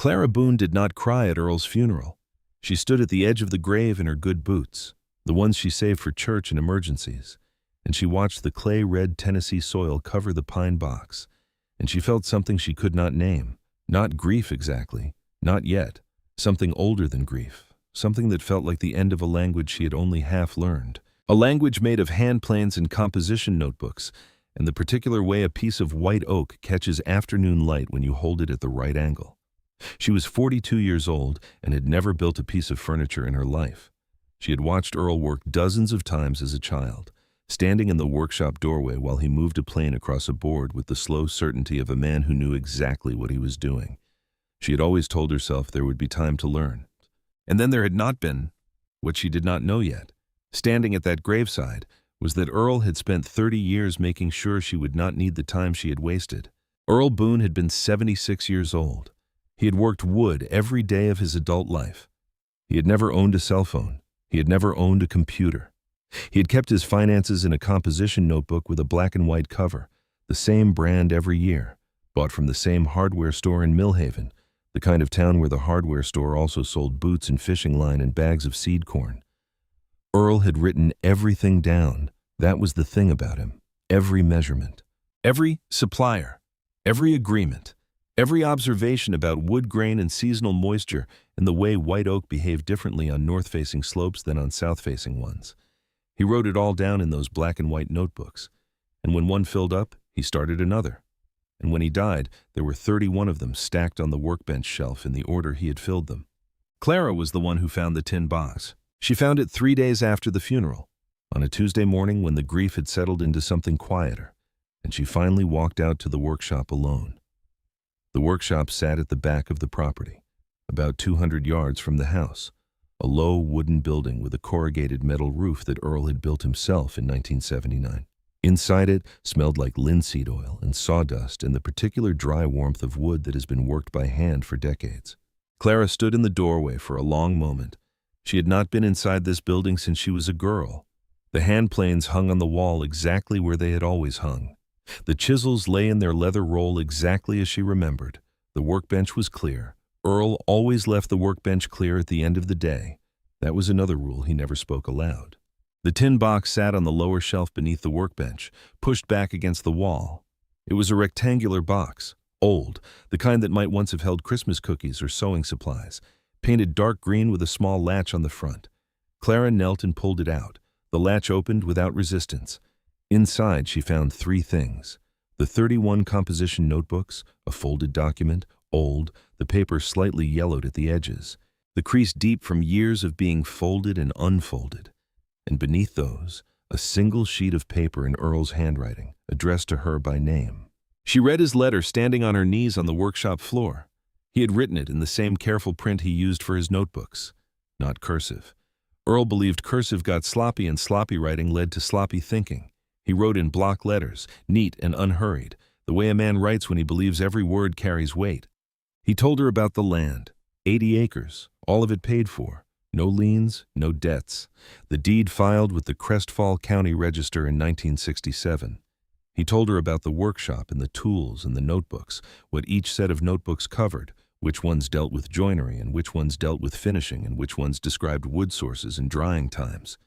Clara Boone did not cry at Earl's funeral. She stood at the edge of the grave in her good boots, the ones she saved for church and emergencies, and she watched the clay-red Tennessee soil cover the pine box, and she felt something she could not name. Not grief exactly, not yet. Something older than grief, something that felt like the end of a language she had only half learned. A language made of hand planes and composition notebooks, and the particular way a piece of white oak catches afternoon light when you hold it at the right angle. She was 42 years old and had never built a piece of furniture in her life. She had watched Earl work dozens of times as a child, standing in the workshop doorway while he moved a plane across a board with the slow certainty of a man who knew exactly what he was doing. She had always told herself there would be time to learn. And then there had not been, what she did not know yet. Standing at that graveside was that Earl had spent 30 years making sure she would not need the time she had wasted. Earl Boone had been 76 years old. He had worked wood every day of his adult life. He had never owned a cell phone. He had never owned a computer. He had kept his finances in a composition notebook with a black and white cover, the same brand every year, bought from the same hardware store in Millhaven, the kind of town where the hardware store also sold boots and fishing line and bags of seed corn. Earl had written everything down. That was the thing about him. Every measurement, every supplier, every agreement, every observation about wood grain and seasonal moisture and the way white oak behaved differently on north-facing slopes than on south-facing ones. He wrote it all down in those black and white notebooks, and when one filled up, he started another. And when he died, there were 31 of them stacked on the workbench shelf in the order he had filled them. Clara was the one who found the tin box. She found it 3 days after the funeral, on a Tuesday morning when the grief had settled into something quieter, and she finally walked out to the workshop alone. The workshop sat at the back of the property, about 200 yards from the house, a low wooden building with a corrugated metal roof that Earl had built himself in 1979. Inside it smelled like linseed oil and sawdust and the particular dry warmth of wood that has been worked by hand for decades. Clara stood in the doorway for a long moment. She had not been inside this building since she was a girl. The hand planes hung on the wall exactly where they had always hung. The chisels lay in their leather roll exactly as she remembered. The workbench was clear. Earl always left the workbench clear at the end of the day. That was another rule he never spoke aloud. The tin box sat on the lower shelf beneath the workbench, pushed back against the wall. It was a rectangular box, old, the kind that might once have held Christmas cookies or sewing supplies, painted dark green with a small latch on the front. Clara knelt and pulled it out. The latch opened without resistance. Inside, she found 3 things: the 31 composition notebooks, a folded document, old, the paper slightly yellowed at the edges, the crease deep from years of being folded and unfolded. And beneath those, a single sheet of paper in Earl's handwriting, addressed to her by name. She read his letter standing on her knees on the workshop floor. He had written it in the same careful print he used for his notebooks, not cursive. Earl believed cursive got sloppy and sloppy writing led to sloppy thinking. He wrote in block letters, neat and unhurried, the way a man writes when he believes every word carries weight. He told her about the land, 80 acres, all of it paid for. No liens, no debts. The deed filed with the Crestfall County Register in 1967. He told her about the workshop and the tools and the notebooks, what each set of notebooks covered, which ones dealt with joinery and which ones dealt with finishing and which ones described wood sources and drying times.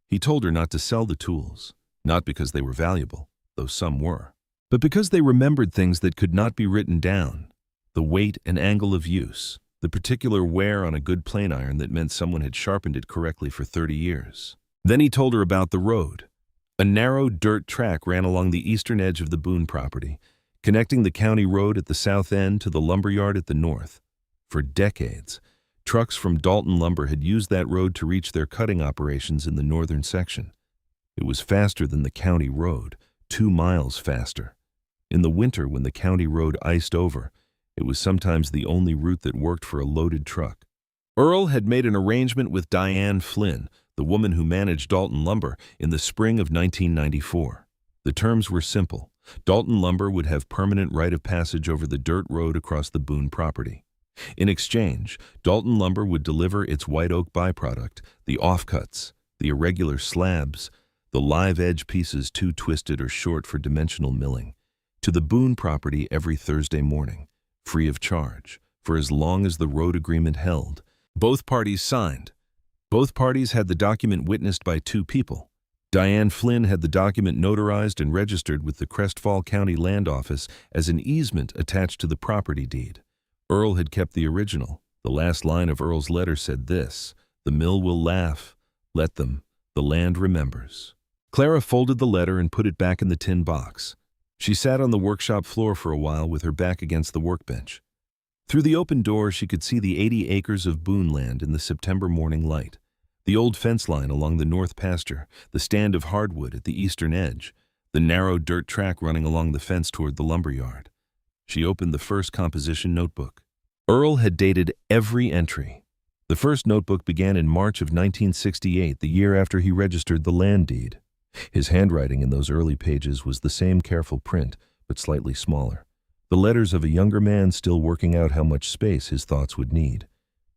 He told her not to sell the tools, not because they were valuable, though some were, but because they remembered things that could not be written down, the weight and angle of use, the particular wear on a good plane iron that meant someone had sharpened it correctly for 30 years. Then he told her about the road. A narrow dirt track ran along the eastern edge of the Boone property, connecting the county road at the south end to the lumberyard at the north. For decades, trucks from Dalton Lumber had used that road to reach their cutting operations in the northern section. It was faster than the county road, 2 miles faster. In the winter, when the county road iced over, it was sometimes the only route that worked for a loaded truck. Earl had made an arrangement with Diane Flynn, the woman who managed Dalton Lumber, in the spring of 1994. The terms were simple. Dalton Lumber would have permanent right of passage over the dirt road across the Boone property. In exchange, Dalton Lumber would deliver its white oak byproduct, the offcuts, the irregular slabs, the live edge pieces too twisted or short for dimensional milling, to the Boone property every Thursday morning, free of charge, for as long as the road agreement held. Both parties signed. Both parties had the document witnessed by two people. Diane Flynn had the document notarized and registered with the Crestfall County Land Office as an easement attached to the property deed. Earl had kept the original. The last line of Earl's letter said this: "The mill will laugh. Let them. The land remembers." Clara folded the letter and put it back in the tin box. She sat on the workshop floor for a while with her back against the workbench. Through the open door, she could see the 80 acres of Boone land in the September morning light. The old fence line along the north pasture, the stand of hardwood at the eastern edge, the narrow dirt track running along the fence toward the lumberyard. She opened the first composition notebook. Earl had dated every entry. The first notebook began in March of 1968, the year after he registered the land deed. His handwriting in those early pages was the same careful print, but slightly smaller. The letters of a younger man still working out how much space his thoughts would need.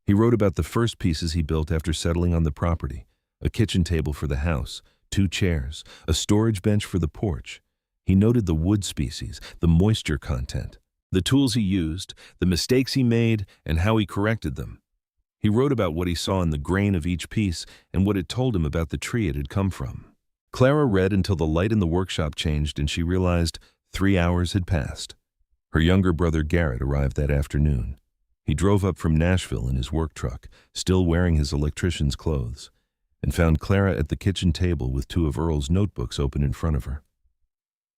He wrote about the first pieces he built after settling on the property: a kitchen table for the house, 2 chairs, a storage bench for the porch. He noted the wood species, the moisture content, the tools he used, the mistakes he made, and how he corrected them. He wrote about what he saw in the grain of each piece and what it told him about the tree it had come from. Clara read until the light in the workshop changed and she realized 3 hours had passed. Her younger brother Garrett arrived that afternoon. He drove up from Nashville in his work truck, still wearing his electrician's clothes, and found Clara at the kitchen table with 2 of Earl's notebooks open in front of her.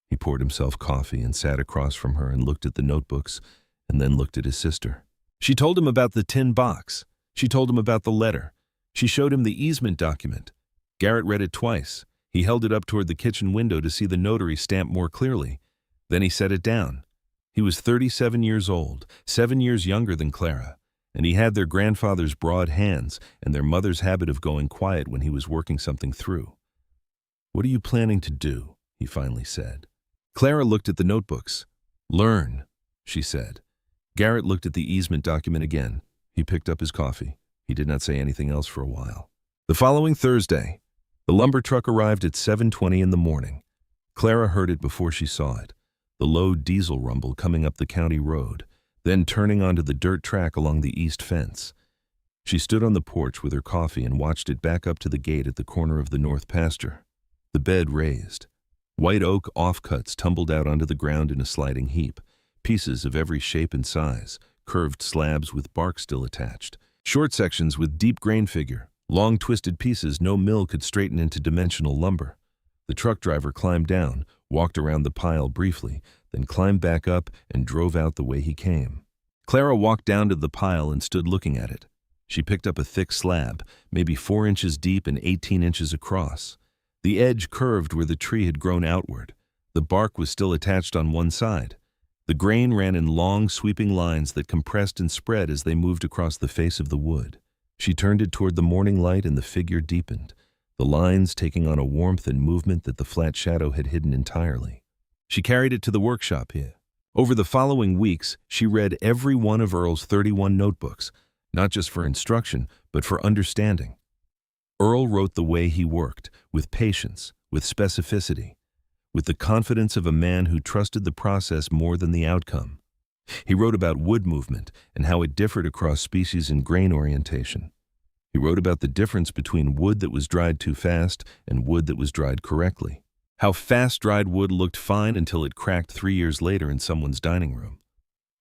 He poured himself coffee and sat across from her and looked at the notebooks and then looked at his sister. She told him about the tin box. She told him about the letter. She showed him the easement document. Garrett read it twice. He held it up toward the kitchen window to see the notary stamp more clearly. Then he set it down. He was 37 years old, 7 years younger than Clara, and he had their grandfather's broad hands and their mother's habit of going quiet when he was working something through. "What are you planning to do?" he finally said. Clara looked at the notebooks. "Learn," she said. Garrett looked at the easement document again. He picked up his coffee. He did not say anything else for a while. The following Thursday, the lumber truck arrived at 7:20 in the morning. Clara heard it before she saw it. The low diesel rumble coming up the county road, then turning onto the dirt track along the east fence. She stood on the porch with her coffee and watched it back up to the gate at the corner of the north pasture. The bed raised. White oak offcuts tumbled out onto the ground in a sliding heap, pieces of every shape and size, curved slabs with bark still attached, short sections with deep grain figure, long twisted pieces no mill could straighten into dimensional lumber. The truck driver climbed down, walked around the pile briefly, then climbed back up and drove out the way he came. Clara walked down to the pile and stood looking at it. She picked up a thick slab, maybe 4 inches deep and 18 inches across. The edge curved where the tree had grown outward. The bark was still attached on one side. The grain ran in long, sweeping lines that compressed and spread as they moved across the face of the wood. She turned it toward the morning light and the figure deepened, the lines taking on a warmth and movement that the flat shadow had hidden entirely. She carried it to the workshop here. Over the following weeks, she read every one of Earl's 31 notebooks, not just for instruction, but for understanding. Earl wrote the way he worked, with patience, with specificity, with the confidence of a man who trusted the process more than the outcome. He wrote about wood movement and how it differed across species and grain orientation. He wrote about the difference between wood that was dried too fast and wood that was dried correctly. How fast-dried wood looked fine until it cracked 3 years later in someone's dining room.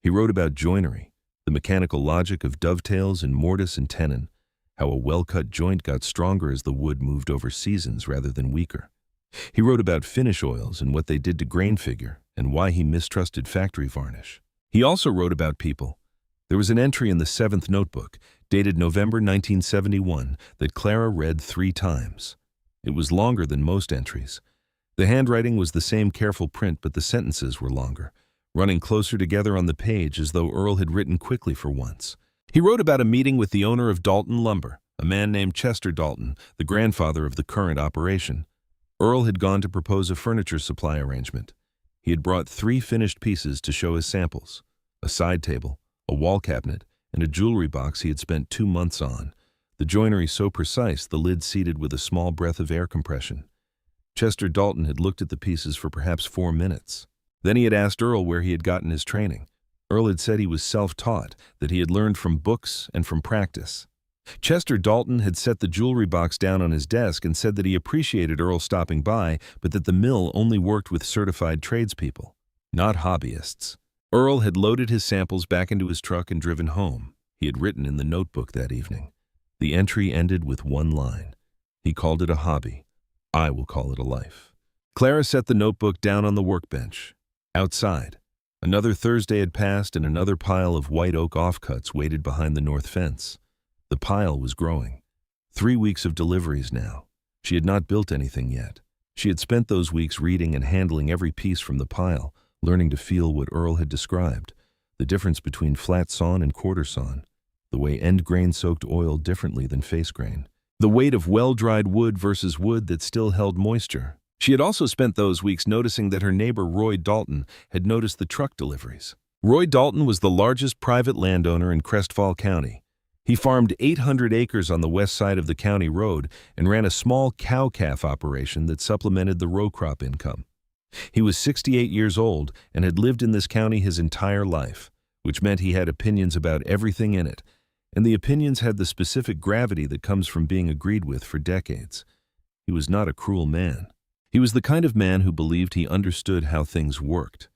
He wrote about joinery, the mechanical logic of dovetails and mortise and tenon, how a well-cut joint got stronger as the wood moved over seasons rather than weaker. He wrote about finish oils and what they did to grain figure and why he mistrusted factory varnish. He also wrote about people. There was an entry in the 7th notebook, dated November 1971, that Clara read 3 times. It was longer than most entries. The handwriting was the same careful print, but the sentences were longer, running closer together on the page as though Earl had written quickly for once. He wrote about a meeting with the owner of Dalton Lumber, a man named Chester Dalton, the grandfather of the current operation. Earl had gone to propose a furniture supply arrangement. He had brought 3 finished pieces to show as samples: a side table, a wall cabinet, and a jewelry box he had spent 2 months on, the joinery so precise the lid seated with a small breath of air compression. Chester Dalton had looked at the pieces for perhaps 4 minutes. Then he had asked Earl where he had gotten his training. Earl had said he was self-taught, that he had learned from books and from practice. Chester Dalton had set the jewelry box down on his desk and said that he appreciated Earl stopping by, but that the mill only worked with certified tradespeople, not hobbyists. Earl had loaded his samples back into his truck and driven home. He had written in the notebook that evening. The entry ended with one line. He called it a hobby. I will call it a life. Clara set the notebook down on the workbench. Outside, another Thursday had passed and another pile of white oak offcuts waited behind the north fence. The pile was growing. 3 weeks of deliveries now. She had not built anything yet. She had spent those weeks reading and handling every piece from the pile, learning to feel what Earl had described, the difference between flat sawn and quarter sawn, the way end grain soaked oil differently than face grain, the weight of well-dried wood versus wood that still held moisture. She had also spent those weeks noticing that her neighbor Roy Dalton had noticed the truck deliveries. Roy Dalton was the largest private landowner in Crestfall County. He farmed 800 acres on the west side of the county road and ran a small cow-calf operation that supplemented the row crop income. He was 68 years old and had lived in this county his entire life, which meant he had opinions about everything in it, and the opinions had the specific gravity that comes from being agreed with for decades. He was not a cruel man. He was the kind of man who believed he understood how things worked,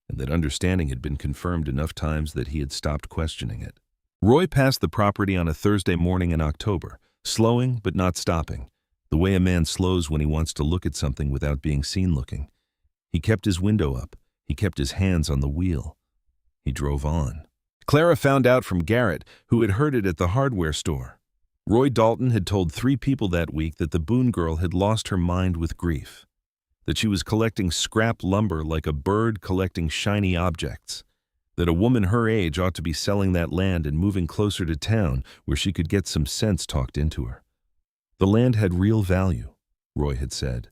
and that understanding had been confirmed enough times that he had stopped questioning it. Roy passed the property on a Thursday morning in October, slowing but not stopping, the way a man slows when he wants to look at something without being seen looking. He kept his window up. He kept his hands on the wheel. He drove on. Clara found out from Garrett, who had heard it at the hardware store. Roy Dalton had told 3 people that week that the Boone girl had lost her mind with grief, that she was collecting scrap lumber like a bird collecting shiny objects, that a woman her age ought to be selling that land and moving closer to town where she could get some sense talked into her. The land had real value, Roy had said.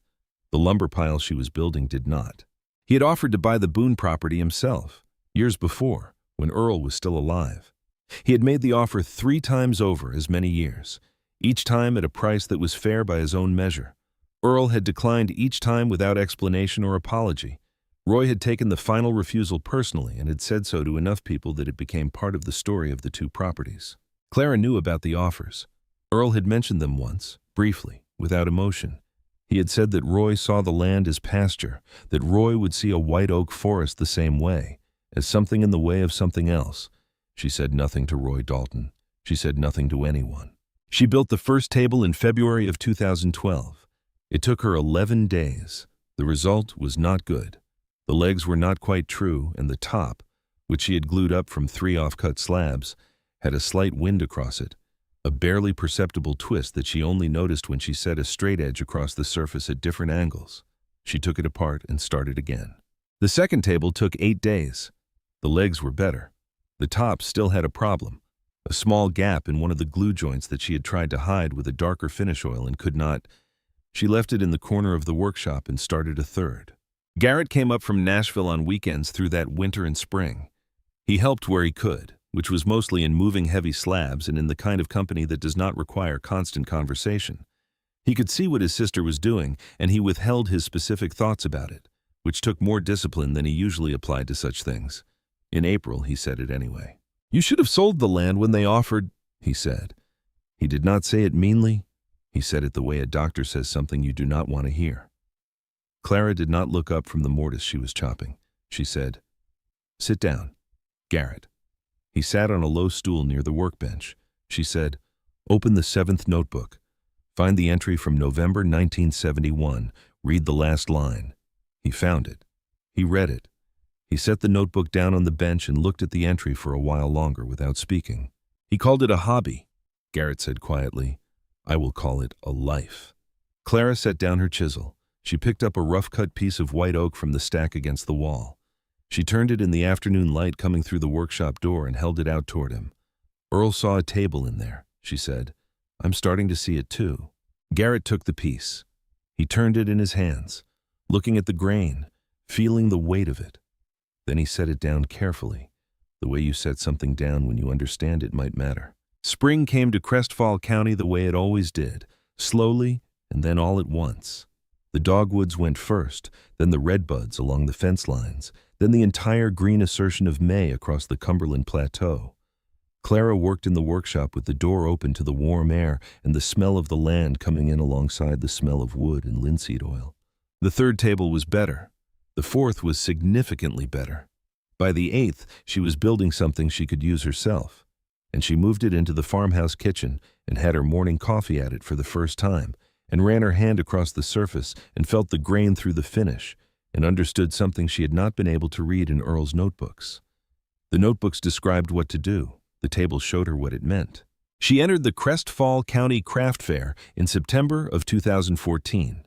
The lumber pile she was building did not. He had offered to buy the Boone property himself, years before, when Earl was still alive. He had made the offer 3 times over as many years, each time at a price that was fair by his own measure. Earl had declined each time without explanation or apology. Roy had taken the final refusal personally and had said so to enough people that it became part of the story of the 2 properties. Clara knew about the offers. Earl had mentioned them once, briefly, without emotion. He had said that Roy saw the land as pasture, that Roy would see a white oak forest the same way, as something in the way of something else. She said nothing to Roy Dalton. She said nothing to anyone. She built the first table in February of 2012. It took her 11 days. The result was not good. The legs were not quite true, and the top, which she had glued up from 3 off-cut slabs, had a slight wind across it, a barely perceptible twist that she only noticed when she set a straight edge across the surface at different angles. She took it apart and started again. The second table took 8 days. The legs were better. The top still had a problem, a small gap in one of the glue joints that she had tried to hide with a darker finish oil and could not. She left it in the corner of the workshop and started a third. Garrett came up from Nashville on weekends through that winter and spring. He helped where he could, which was mostly in moving heavy slabs and in the kind of company that does not require constant conversation. He could see what his sister was doing, and he withheld his specific thoughts about it, which took more discipline than he usually applied to such things. In April, he said it anyway. "You should have sold the land when they offered," he said. He did not say it meanly. He said it the way a doctor says something you do not want to hear. Clara did not look up from the mortise she was chopping. She said, "Sit down, Garrett." He sat on a low stool near the workbench. She said, "Open the 7th notebook. Find the entry from November 1971. Read the last line." He found it. He read it. He set the notebook down on the bench and looked at the entry for a while longer without speaking. "He called it a hobby," Garrett said quietly. "I will call it a life." Clara set down her chisel. She picked up a rough-cut piece of white oak from the stack against the wall. She turned it in the afternoon light coming through the workshop door and held it out toward him. "Earl saw a table in there," she said. "I'm starting to see it too." Garrett took the piece. He turned it in his hands, looking at the grain, feeling the weight of it. Then he set it down carefully. The way you set something down when you understand it might matter. Spring came to Crestfall County the way it always did, slowly and then all at once. The dogwoods went first, then the redbuds along the fence lines, then the entire green assertion of May across the Cumberland Plateau. Clara worked in the workshop with the door open to the warm air and the smell of the land coming in alongside the smell of wood and linseed oil. The third table was better. The fourth was significantly better. By the eighth, she was building something she could use herself, and she moved it into the farmhouse kitchen and had her morning coffee at it for the first time, and ran her hand across the surface and felt the grain through the finish, and understood something she had not been able to read in Earl's notebooks. The notebooks described what to do. The table showed her what it meant. She entered the Crestfall County Craft Fair in September of 2014.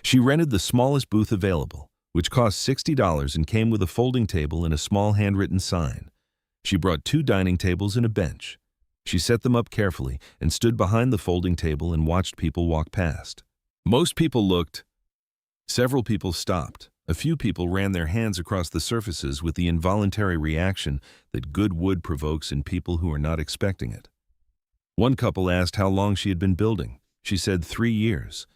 She rented the smallest booth available, which cost $60 and came with a folding table and a small handwritten sign. She brought 2 dining tables and a bench. She set them up carefully and stood behind the folding table and watched people walk past. Most people looked. Several people stopped. A few people ran their hands across the surfaces with the involuntary reaction that good wood provokes in people who are not expecting it. One couple asked how long she had been building. She said 3 years.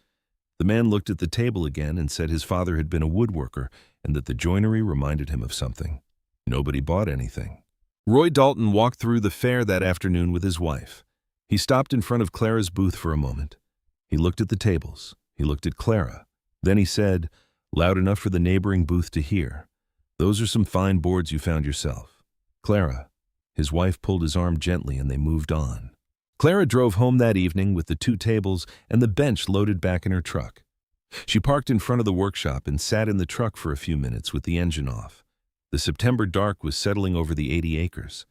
The man looked at the table again and said his father had been a woodworker and that the joinery reminded him of something. Nobody bought anything. Roy Dalton walked through the fair that afternoon with his wife. He stopped in front of Clara's booth for a moment. He looked at the tables. He looked at Clara. Then he said, loud enough for the neighboring booth to hear, "Those are some fine boards you found yourself." Clara. His wife pulled his arm gently and they moved on. Clara drove home that evening with the 2 tables and the bench loaded back in her truck. She parked in front of the workshop and sat in the truck for a few minutes with the engine off. The September dark was settling over the 80 acres.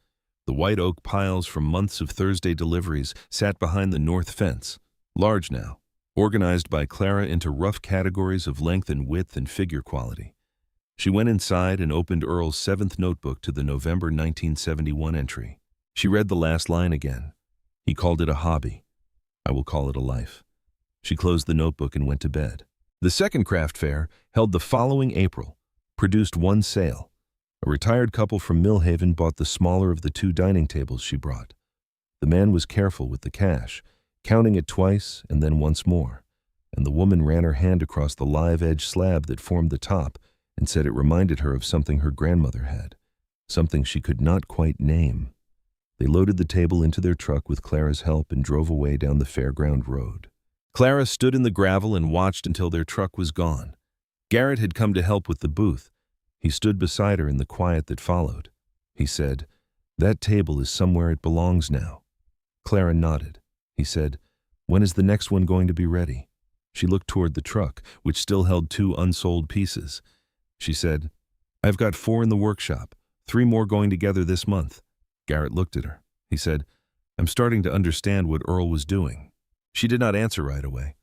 The white oak piles from months of Thursday deliveries sat behind the north fence, large now, organized by Clara into rough categories of length and width and figure quality. She went inside and opened Earl's 7th notebook to the November 1971 entry. She read the last line again. He called it a hobby. I will call it a life. She closed the notebook and went to bed. The second craft fair, held the following April, produced 1 sale. A retired couple from Millhaven bought the smaller of the 2 dining tables she brought. The man was careful with the cash, counting it twice and then once more, and the woman ran her hand across the live-edge slab that formed the top and said it reminded her of something her grandmother had, something she could not quite name. They loaded the table into their truck with Clara's help and drove away down the fairground road. Clara stood in the gravel and watched until their truck was gone. Garrett had come to help with the booth. He stood beside her in the quiet that followed. He said, "That table is somewhere it belongs now." Clara nodded. He said, "When is the next one going to be ready?" She looked toward the truck, which still held 2 unsold pieces. She said, "I've got 4 in the workshop, 3 more going together this month." Garrett looked at her. He said, "I'm starting to understand what Earl was doing." She did not answer right away.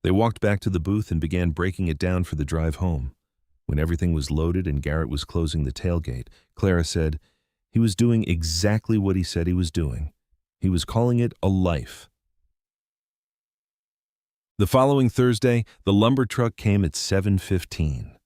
They walked back to the booth and began breaking it down for the drive home. When everything was loaded and Garrett was closing the tailgate, Clara said, "He was doing exactly what he said he was doing. He was calling it a life." The following Thursday, the lumber truck came at 7:15.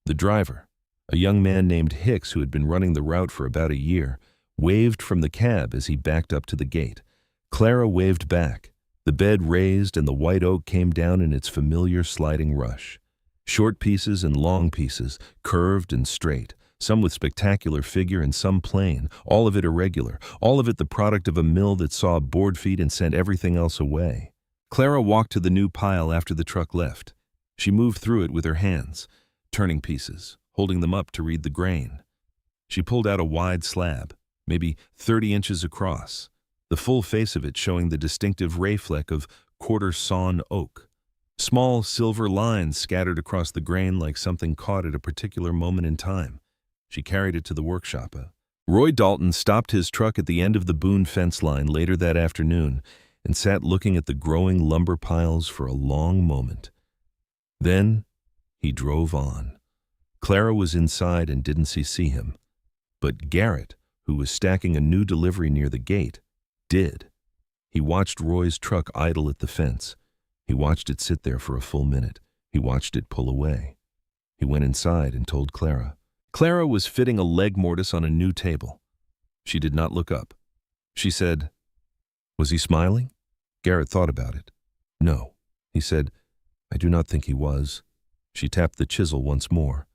The driver, a young man named Hicks who had been running the route for about a year, waved from the cab as he backed up to the gate. Clara waved back. The bed raised and the white oak came down in its familiar sliding rush. Short pieces and long pieces, curved and straight, some with spectacular figure and some plain, all of it irregular, all of it the product of a mill that saw board feet and sent everything else away. Clara walked to the new pile after the truck left. She moved through it with her hands, turning pieces, holding them up to read the grain. She pulled out a wide slab, maybe 30 inches across, the full face of it showing the distinctive ray fleck of quarter-sawn oak. Small silver lines scattered across the grain like something caught at a particular moment in time. She carried it to the workshop. Roy Dalton stopped his truck at the end of the Boone fence line later that afternoon and sat looking at the growing lumber piles for a long moment. Then he drove on. Clara was inside and didn't see him. But Garrett, who was stacking a new delivery near the gate, did. He watched Roy's truck idle at the fence. He watched it sit there for a full minute. He watched it pull away. He went inside and told Clara. Clara was fitting a leg mortise on a new table. She did not look up. She said, "Was he smiling?" Garrett thought about it. "No." He said, "I do not think he was." She tapped the chisel once more.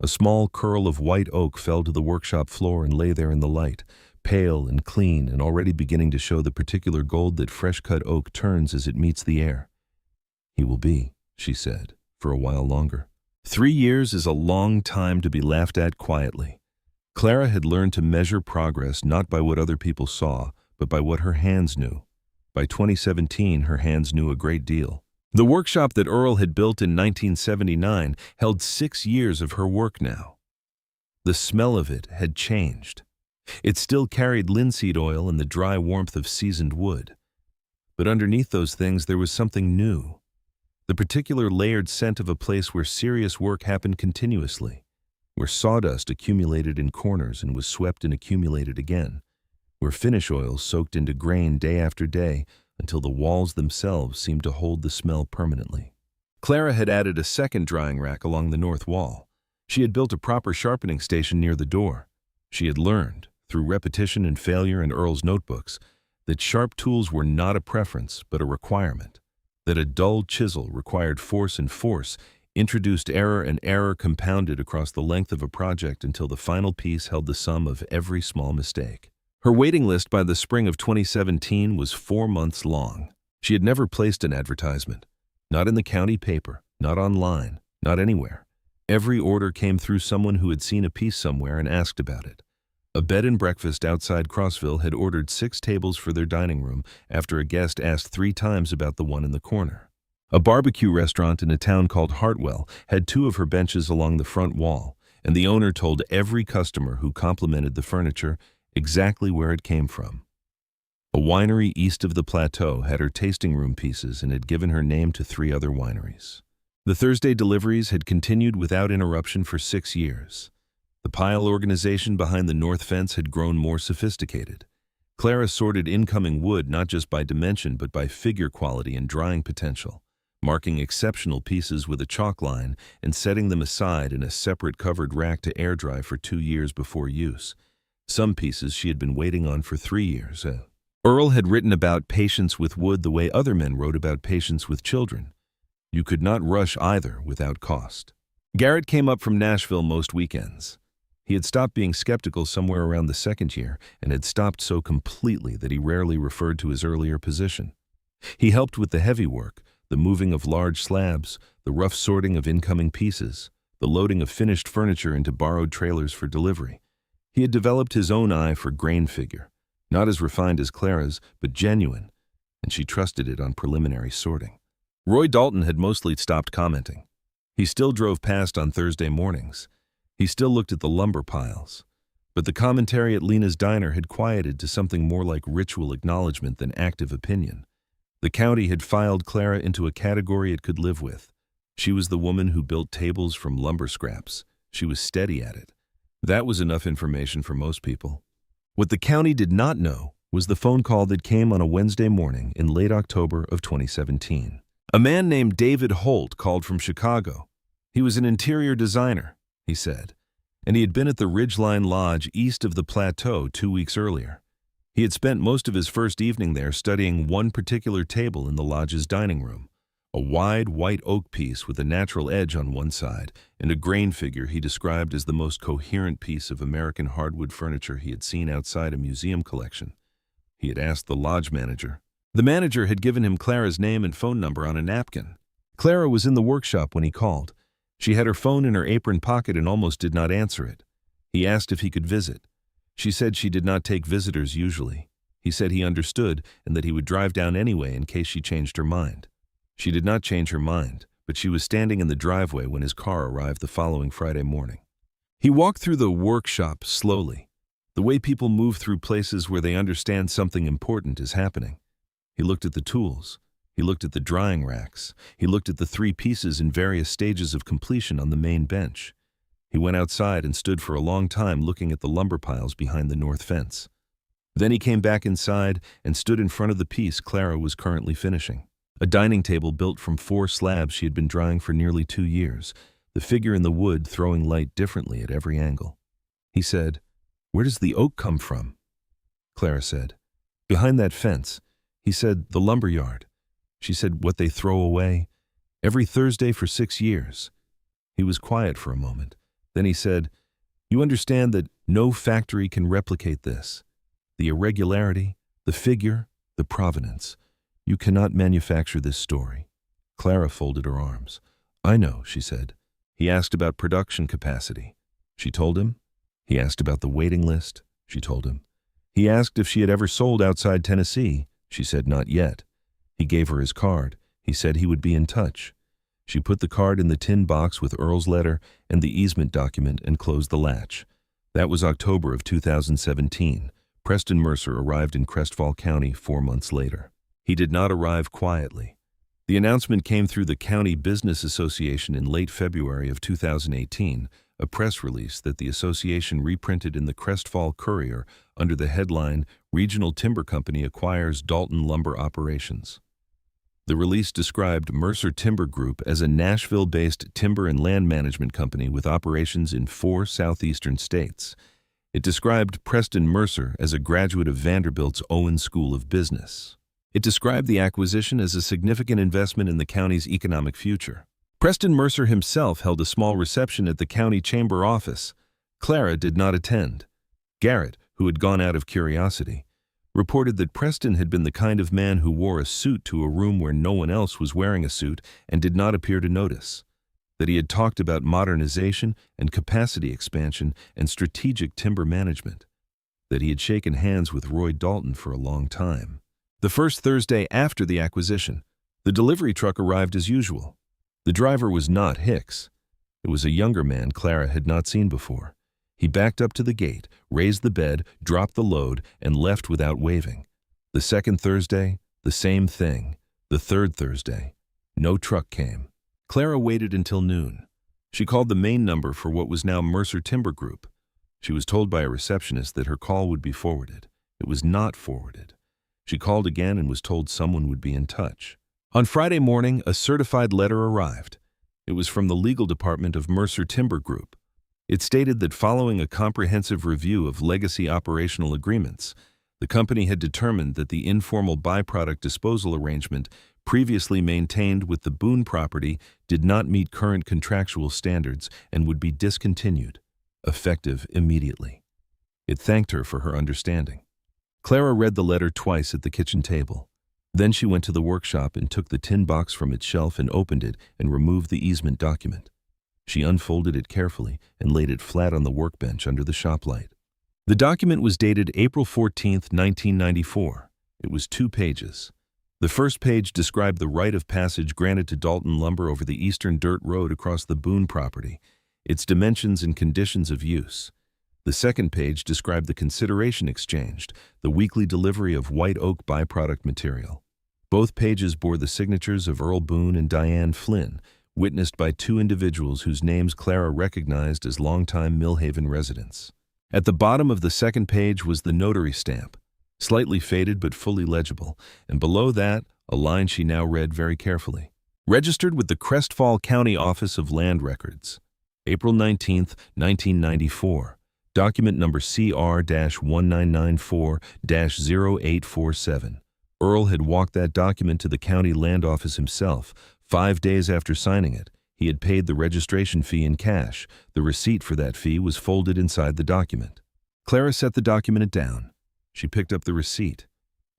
A small curl of white oak fell to the workshop floor and lay there in the light, pale and clean and already beginning to show the particular gold that fresh-cut oak turns as it meets the air. "He will be," she said, "for a while longer." 3 years is a long time to be laughed at quietly. Clara had learned to measure progress not by what other people saw, but by what her hands knew. By 2017, her hands knew a great deal. The workshop that Earl had built in 1979 held 6 years of her work now. The smell of it had changed. It still carried linseed oil and the dry warmth of seasoned wood. But underneath those things there was something new. The particular layered scent of a place where serious work happened continuously, where sawdust accumulated in corners and was swept and accumulated again, where finish oil soaked into grain day after day until the walls themselves seemed to hold the smell permanently. Clara had added a second drying rack along the north wall. She had built a proper sharpening station near the door. She had learned, through repetition and failure in Earl's notebooks, that sharp tools were not a preference but a requirement, that a dull chisel required force and force introduced error and error compounded across the length of a project until the final piece held the sum of every small mistake. Her waiting list by the spring of 2017 was 4 months long. She had never placed an advertisement, not in the county paper, not online, not anywhere. Every order came through someone who had seen a piece somewhere and asked about it. A bed and breakfast outside Crossville had ordered 6 tables for their dining room after a guest asked 3 times about the one in the corner. A barbecue restaurant in a town called Hartwell had 2 of her benches along the front wall, and the owner told every customer who complimented the furniture exactly where it came from. A winery east of the plateau had her tasting room pieces and had given her name to 3 other wineries. The Thursday deliveries had continued without interruption for 6 years. The pile organization behind the north fence had grown more sophisticated. Clara sorted incoming wood not just by dimension but by figure quality and drying potential, marking exceptional pieces with a chalk line and setting them aside in a separate covered rack to air dry for 2 years before use. Some pieces she had been waiting on for 3 years. Earl had written about patience with wood the way other men wrote about patience with children. You could not rush either without cost. Garrett came up from Nashville most weekends. He had stopped being skeptical somewhere around the 2nd year and had stopped so completely that he rarely referred to his earlier position. He helped with the heavy work, the moving of large slabs, the rough sorting of incoming pieces, the loading of finished furniture into borrowed trailers for delivery. He had developed his own eye for grain figure, not as refined as Clara's, but genuine, and she trusted it on preliminary sorting. Roy Dalton had mostly stopped commenting. He still drove past on Thursday mornings. He still looked at the lumber piles. But the commentary at Lena's diner had quieted to something more like ritual acknowledgement than active opinion. The county had filed Clara into a category it could live with. She was the woman who built tables from lumber scraps. She was steady at it. That was enough information for most people. What the county did not know was the phone call that came on a Wednesday morning in late October of 2017. A man named David Holt called from Chicago. He was an interior designer, he said, and he had been at the Ridgeline Lodge east of the plateau 2 weeks earlier. He had spent most of his first evening there studying one particular table in the lodge's dining room, a wide white oak piece with a natural edge on one side and a grain figure he described as the most coherent piece of American hardwood furniture he had seen outside a museum collection. He had asked the lodge manager. The manager had given him Clara's name and phone number on a napkin. Clara was in the workshop when he called. She had her phone in her apron pocket and almost did not answer it. He asked if he could visit. She said she did not take visitors usually. He said he understood and that he would drive down anyway in case she changed her mind. She did not change her mind, but she was standing in the driveway when his car arrived the following Friday morning. He walked through the workshop slowly, the way people move through places where they understand something important is happening. He looked at the tools. He looked at the drying racks. He looked at the 3 pieces in various stages of completion on the main bench. He went outside and stood for a long time looking at the lumber piles behind the north fence. Then he came back inside and stood in front of the piece Clara was currently finishing. A dining table built from 4 slabs she had been drying for nearly 2 years, the figure in the wood throwing light differently at every angle. He said, "Where does the oak come from?" Clara said, "Behind that fence." He said, "The lumber yard." She said, "What they throw away?" "Every Thursday for 6 years." He was quiet for a moment. Then he said, "You understand that no factory can replicate this. The irregularity, the figure, the provenance. You cannot manufacture this story." Clara folded her arms. "I know," she said. He asked about production capacity. She told him. He asked about the waiting list. She told him. He asked if she had ever sold outside Tennessee. She said not yet. He gave her his card. He said he would be in touch. She put the card in the tin box with Earl's letter and the easement document and closed the latch. That was October of 2017. Preston Mercer arrived in Crestfall County 4 months later. He did not arrive quietly. The announcement came through the County Business Association in late February of 2018, a press release that the association reprinted in the Crestfall Courier under the headline, "Regional Timber Company Acquires Dalton Lumber Operations." The release described Mercer Timber Group as a Nashville-based timber and land management company with operations in 4 southeastern states. It described Preston Mercer as a graduate of Vanderbilt's Owen School of Business. It described the acquisition as a significant investment in the county's economic future. Preston Mercer himself held a small reception at the county chamber office. Clara did not attend. Garrett, who had gone out of curiosity, reported that Preston had been the kind of man who wore a suit to a room where no one else was wearing a suit and did not appear to notice, that he had talked about modernization and capacity expansion and strategic timber management, that he had shaken hands with Roy Dalton for a long time. The first Thursday after the acquisition, the delivery truck arrived as usual. The driver was not Hicks. It was a younger man Clara had not seen before. He backed up to the gate, raised the bed, dropped the load, and left without waving. The second Thursday, the same thing. The third Thursday, no truck came. Clara waited until noon. She called the main number for what was now Mercer Timber Group. She was told by a receptionist that her call would be forwarded. It was not forwarded. She called again and was told someone would be in touch. On Friday morning, a certified letter arrived. It was from the legal department of Mercer Timber Group. It stated that following a comprehensive review of legacy operational agreements, the company had determined that the informal byproduct disposal arrangement previously maintained with the Boone property did not meet current contractual standards and would be discontinued, effective immediately. It thanked her for her understanding. Clara read the letter twice at the kitchen table. Then she went to the workshop and took the tin box from its shelf and opened it and removed the easement document. She unfolded it carefully and laid it flat on the workbench under the shop light. The document was dated April 14, 1994. It was 2 pages. The first page described the right of passage granted to Dalton Lumber over the eastern dirt road across the Boone property, its dimensions and conditions of use. The second page described the consideration exchanged, the weekly delivery of white oak byproduct material. Both pages bore the signatures of Earl Boone and Diane Flynn, witnessed by 2 individuals whose names Clara recognized as longtime Millhaven residents. At the bottom of the second page was the notary stamp, slightly faded but fully legible, and below that, a line she now read very carefully. Registered with the Crestfall County Office of Land Records. April 19, 1994. Document number CR-1994-0847. Earl had walked that document to the county land office himself. 5 days after signing it, he had paid the registration fee in cash. The receipt for that fee was folded inside the document. Clara set the document down. She picked up the receipt.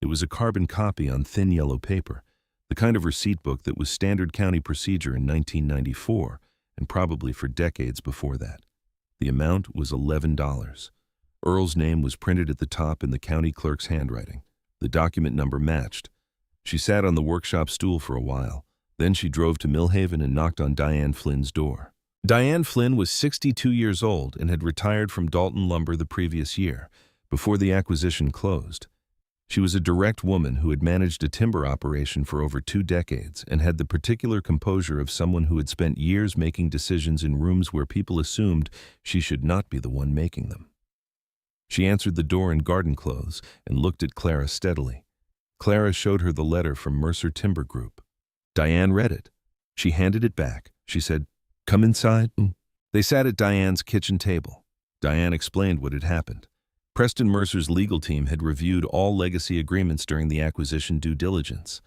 It was a carbon copy on thin yellow paper, the kind of receipt book that was standard county procedure in 1994, and probably for decades before that. The amount was $11. Earl's name was printed at the top in the county clerk's handwriting. The document number matched. She sat on the workshop stool for a while. Then she drove to Millhaven and knocked on Diane Flynn's door. Diane Flynn was 62 years old and had retired from Dalton Lumber the previous year, before the acquisition closed. She was a direct woman who had managed a timber operation for over 2 decades and had the particular composure of someone who had spent years making decisions in rooms where people assumed she should not be the one making them. She answered the door in garden clothes and looked at Clara steadily. Clara showed her the letter from Mercer Timber Group. Diane read it. She handed it back. She said, "Come inside." They sat at Diane's kitchen table. Diane explained what had happened. Preston Mercer's legal team had reviewed all legacy agreements during the acquisition due diligence.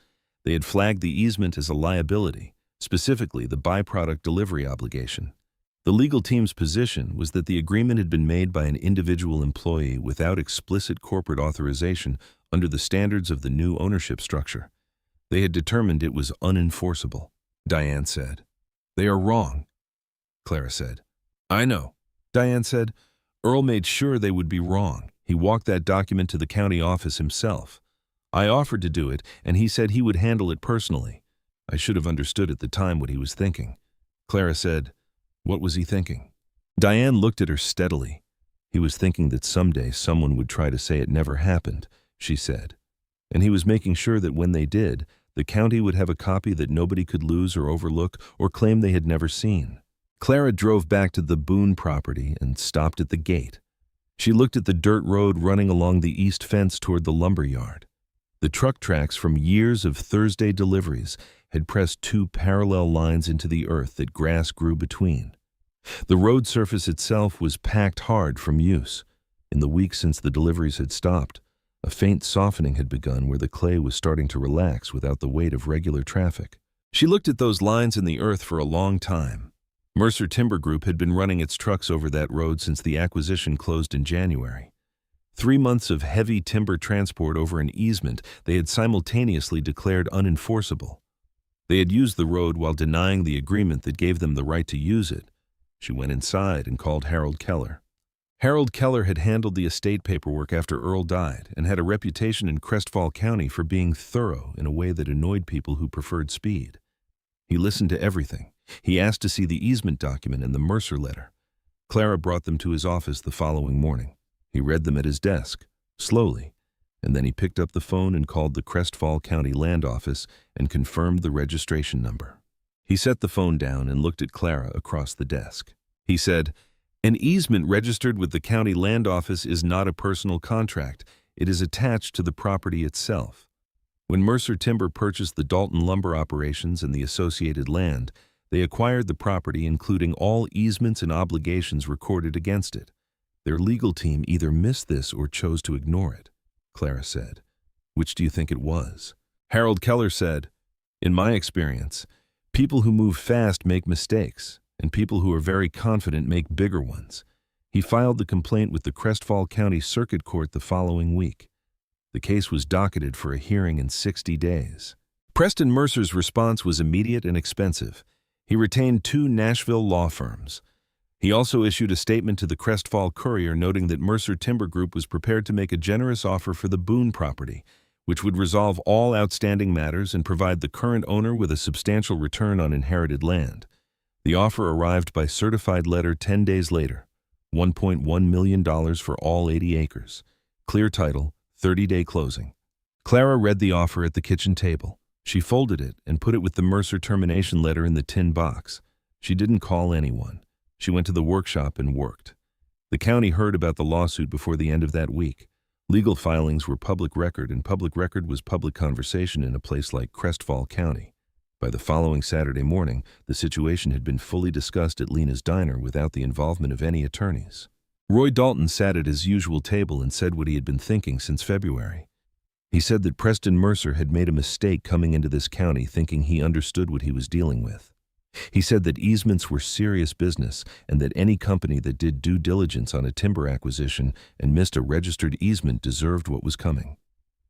They had flagged the easement as a liability, specifically the byproduct delivery obligation. The legal team's position was that the agreement had been made by an individual employee without explicit corporate authorization under the standards of the new ownership structure. They had determined it was unenforceable. Diane said. "They are wrong," Clara said. "I know," Diane said. "Earl made sure they would be wrong. He walked that document to the county office himself. I offered to do it, and he said he would handle it personally. I should have understood at the time what he was thinking." Clara said, "What was he thinking?" Diane looked at her steadily. "He was thinking that someday someone would try to say it never happened," she said. "And he was making sure that when they did, the county would have a copy that nobody could lose or overlook or claim they had never seen." Clara drove back to the Boone property and stopped at the gate. She looked at the dirt road running along the east fence toward the lumber yard. The truck tracks from years of Thursday deliveries had pressed two parallel lines into the earth that grass grew between. The road surface itself was packed hard from use. In the weeks since the deliveries had stopped, a faint softening had begun where the clay was starting to relax without the weight of regular traffic. She looked at those lines in the earth for a long time. Mercer Timber Group had been running its trucks over that road since the acquisition closed in January. 3 months of heavy timber transport over an easement they had simultaneously declared unenforceable. They had used the road while denying the agreement that gave them the right to use it. She went inside and called Harold Keller. Harold Keller had handled the estate paperwork after Earl died and had a reputation in Crestfall County for being thorough in a way that annoyed people who preferred speed. He listened to everything. He asked to see the easement document and the Mercer letter. Clara brought them to his office the following morning. He read them at his desk, slowly, and then he picked up the phone and called the Crestfall County Land Office and confirmed the registration number. He set the phone down and looked at Clara across the desk. He said, "An easement registered with the county land office is not a personal contract. It is attached to the property itself. When Mercer Timber purchased the Dalton lumber operations and the associated land, they acquired the property including all easements and obligations recorded against it. Their legal team either missed this or chose to ignore it," Clara said. "Which do you think it was?" Harold Keller said, "In my experience, people who move fast make mistakes, and people who are very confident make bigger ones." He filed the complaint with the Crestfall County Circuit Court the following week. The case was docketed for a hearing in 60 days. Preston Mercer's response was immediate and expensive. He retained 2 Nashville law firms. He also issued a statement to the Crestfall Courier noting that Mercer Timber Group was prepared to make a generous offer for the Boone property, which would resolve all outstanding matters and provide the current owner with a substantial return on inherited land. The offer arrived by certified letter 10 days later, $1.1 million for all 80 acres. Clear title, 30-day closing. Clara read the offer at the kitchen table. She folded it and put it with the Mercer termination letter in the tin box. She didn't call anyone. She went to the workshop and worked. The county heard about the lawsuit before the end of that week. Legal filings were public record, and public record was public conversation in a place like Crestfall County. By the following Saturday morning, the situation had been fully discussed at Lena's Diner without the involvement of any attorneys. Roy Dalton sat at his usual table and said what he had been thinking since February. He said that Preston Mercer had made a mistake coming into this county thinking he understood what he was dealing with. He said that easements were serious business and that any company that did due diligence on a timber acquisition and missed a registered easement deserved what was coming.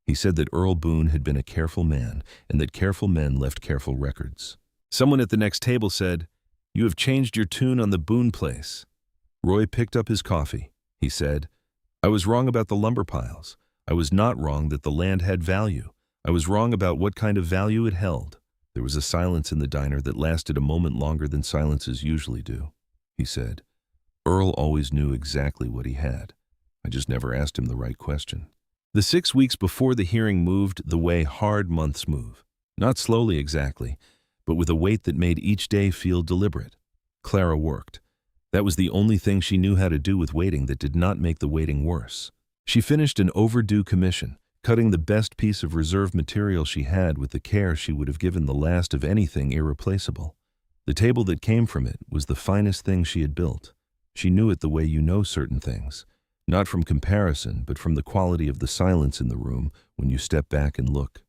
He said that Earl Boone had been a careful man and that careful men left careful records. Someone at the next table said, "You have changed your tune on the Boone place." Roy picked up his coffee. He said, "I was wrong about the lumber piles. I was not wrong that the land had value. I was wrong about what kind of value it held." There was a silence in the diner that lasted a moment longer than silences usually do. He said, "Earl always knew exactly what he had. I just never asked him the right question." The 6 weeks before the hearing moved the way hard months move. Not slowly exactly, but with a weight that made each day feel deliberate. Clara worked. That was the only thing she knew how to do with waiting that did not make the waiting worse. She finished an overdue commission, cutting the best piece of reserve material she had with the care she would have given the last of anything irreplaceable. The table that came from it was the finest thing she had built. She knew it the way you know certain things, not from comparison, but from the quality of the silence in the room when you step back and look.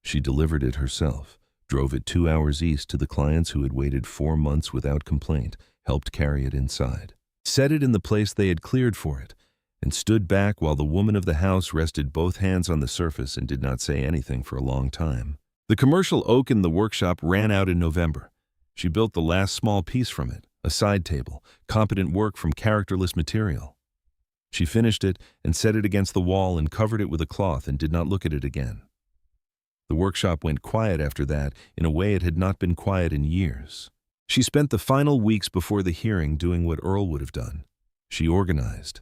She delivered it herself, drove it 2 hours east to the clients who had waited 4 months without complaint, helped carry it inside, set it in the place they had cleared for it, and stood back while the woman of the house rested both hands on the surface and did not say anything for a long time. The commercial oak in the workshop ran out in November. She built the last small piece from it, a side table, competent work from characterless material. She finished it and set it against the wall and covered it with a cloth and did not look at it again. The workshop went quiet after that in a way it had not been quiet in years. She spent the final weeks before the hearing doing what Earl would have done. She organized.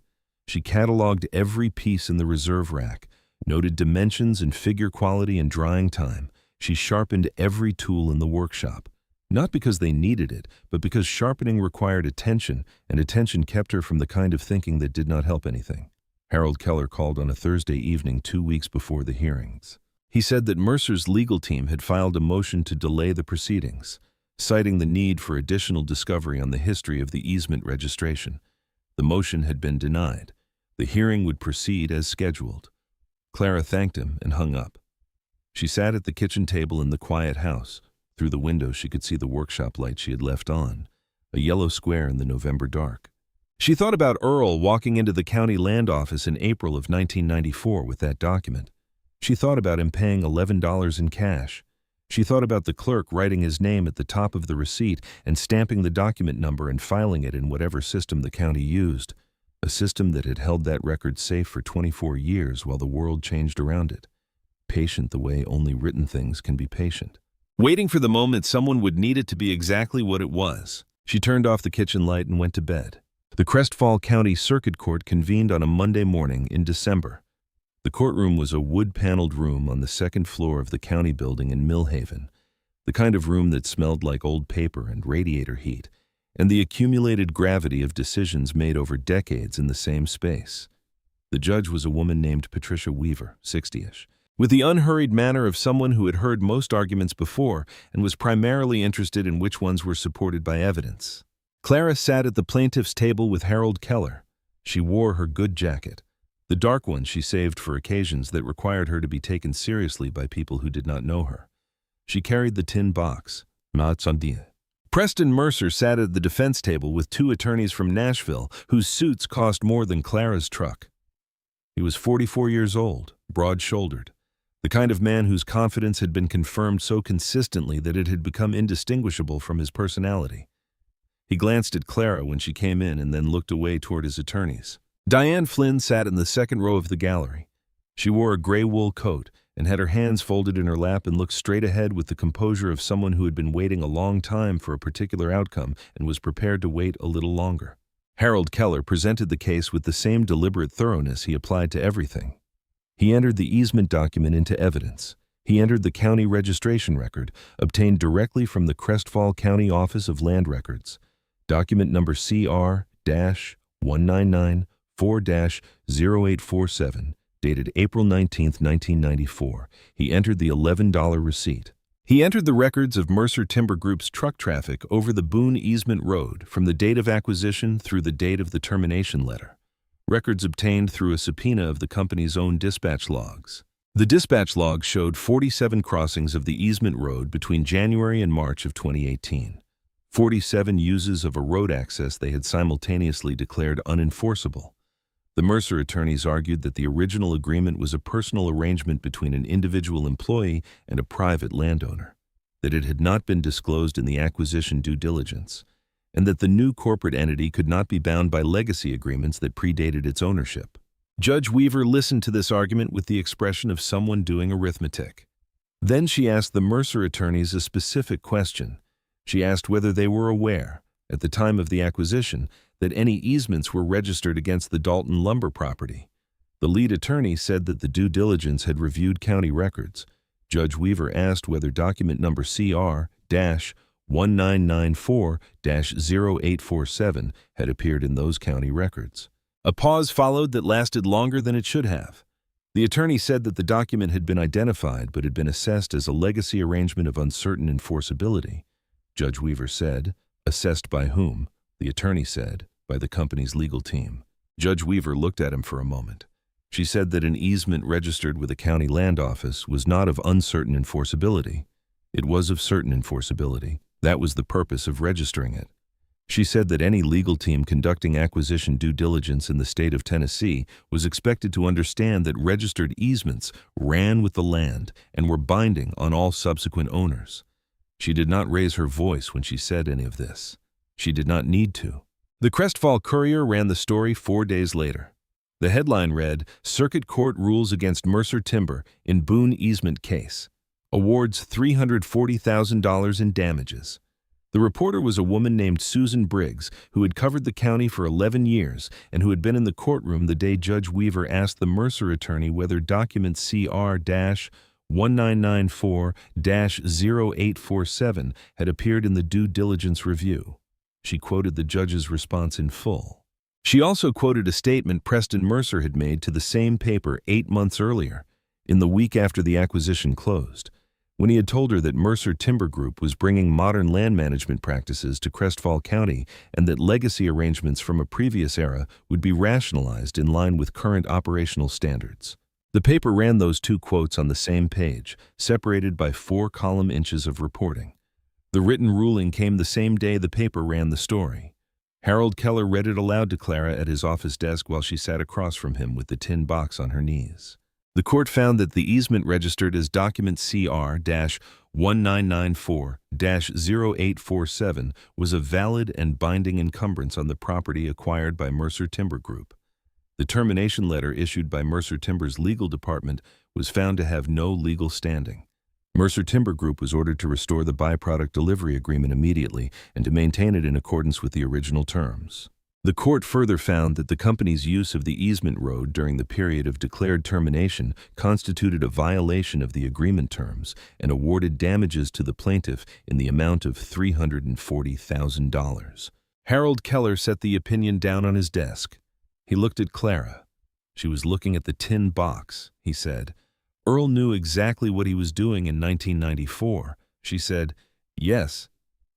She cataloged every piece in the reserve rack, noted dimensions and figure quality and drying time. She sharpened every tool in the workshop, not because they needed it, but because sharpening required attention, and attention kept her from the kind of thinking that did not help anything. Harold Keller called on a Thursday evening 2 weeks before the hearings. He said that Mercer's legal team had filed a motion to delay the proceedings, citing the need for additional discovery on the history of the easement registration. The motion had been denied. The hearing would proceed as scheduled. Clara thanked him and hung up. She sat at the kitchen table in the quiet house. Through the window she could see the workshop light she had left on, a yellow square in the November dark. She thought about Earl walking into the county land office in April of 1994 with that document. She thought about him paying $11 in cash. She thought about the clerk writing his name at the top of the receipt and stamping the document number and filing it in whatever system the county used, a system that had held that record safe for 24 years while the world changed around it. Patient the way only written things can be patient. Waiting for the moment someone would need it to be exactly what it was. She turned off the kitchen light and went to bed. The Crestfall County Circuit Court convened on a Monday morning in December. The courtroom was a wood-paneled room on the second floor of the county building in Millhaven, the kind of room that smelled like old paper and radiator heat, and the accumulated gravity of decisions made over decades in the same space. The judge was a woman named Patricia Weaver, 60-ish, with the unhurried manner of someone who had heard most arguments before and was primarily interested in which ones were supported by evidence. Clara sat at the plaintiff's table with Harold Keller. She wore her good jacket, the dark one she saved for occasions that required her to be taken seriously by people who did not know her. She carried the tin box, Maatsandia. Preston Mercer sat at the defense table with 2 attorneys from Nashville whose suits cost more than Clara's truck. He was 44 years old, broad-shouldered, the kind of man whose confidence had been confirmed so consistently that it had become indistinguishable from his personality. He glanced at Clara when she came in and then looked away toward his attorneys. Diane Flynn sat in the second row of the gallery. She wore a gray wool coat and had her hands folded in her lap and looked straight ahead with the composure of someone who had been waiting a long time for a particular outcome and was prepared to wait a little longer. Harold Keller presented the case with the same deliberate thoroughness he applied to everything. He entered the easement document into evidence. He entered the county registration record, obtained directly from the Crestfall County Office of Land Records. Document number CR-1994-0847, dated April 19, 1994. He entered the $11 receipt. He entered the records of Mercer Timber Group's truck traffic over the Boone Easement Road from the date of acquisition through the date of the termination letter. Records obtained through a subpoena of the company's own dispatch logs. The dispatch logs showed 47 crossings of the easement road between January and March of 2018. 47 uses of a road access they had simultaneously declared unenforceable. The Mercer attorneys argued that the original agreement was a personal arrangement between an individual employee and a private landowner, that it had not been disclosed in the acquisition due diligence, and that the new corporate entity could not be bound by legacy agreements that predated its ownership. Judge Weaver listened to this argument with the expression of someone doing arithmetic. Then she asked the Mercer attorneys a specific question. She asked whether they were aware, at the time of the acquisition, that any easements were registered against the Dalton lumber property. The lead attorney said that the due diligence had reviewed county records. Judge Weaver asked whether document number CR-1994-0847 had appeared in those county records. A pause followed that lasted longer than it should have. The attorney said that the document had been identified but had been assessed as a legacy arrangement of uncertain enforceability. Judge Weaver said, "Assessed by whom?" The attorney said, "By the company's legal team." Judge Weaver looked at him for a moment. She said that an easement registered with a county land office was not of uncertain enforceability. It was of certain enforceability. That was the purpose of registering it. She said that any legal team conducting acquisition due diligence in the state of Tennessee was expected to understand that registered easements ran with the land and were binding on all subsequent owners. She did not raise her voice when she said any of this. She did not need to. The Crestfall Courier ran the story 4 days later. The headline read, "Circuit Court Rules Against Mercer Timber in Boone Easement Case. Awards $340,000 in damages." The reporter was a woman named Susan Briggs, who had covered the county for 11 years and who had been in the courtroom the day Judge Weaver asked the Mercer attorney whether document CR-1994-0847 had appeared in the due diligence review. She quoted the judge's response in full. She also quoted a statement Preston Mercer had made to the same paper 8 months earlier, in the week after the acquisition closed, when he had told her that Mercer Timber Group was bringing modern land management practices to Crestfall County and that legacy arrangements from a previous era would be rationalized in line with current operational standards. The paper ran those two quotes on the same page, separated by 4 column inches of reporting. The written ruling came the same day the paper ran the story. Harold Keller read it aloud to Clara at his office desk while she sat across from him with the tin box on her knees. The court found that the easement registered as document CR-1994-0847 was a valid and binding encumbrance on the property acquired by Mercer Timber Group. The termination letter issued by Mercer Timber's legal department was found to have no legal standing. Mercer Timber Group was ordered to restore the byproduct delivery agreement immediately and to maintain it in accordance with the original terms. The court further found that the company's use of the easement road during the period of declared termination constituted a violation of the agreement terms and awarded damages to the plaintiff in the amount of $340,000. Harold Keller set the opinion down on his desk. He looked at Clara. She was looking at the tin box. He said, "Earl knew exactly what he was doing in 1994. She said, "Yes."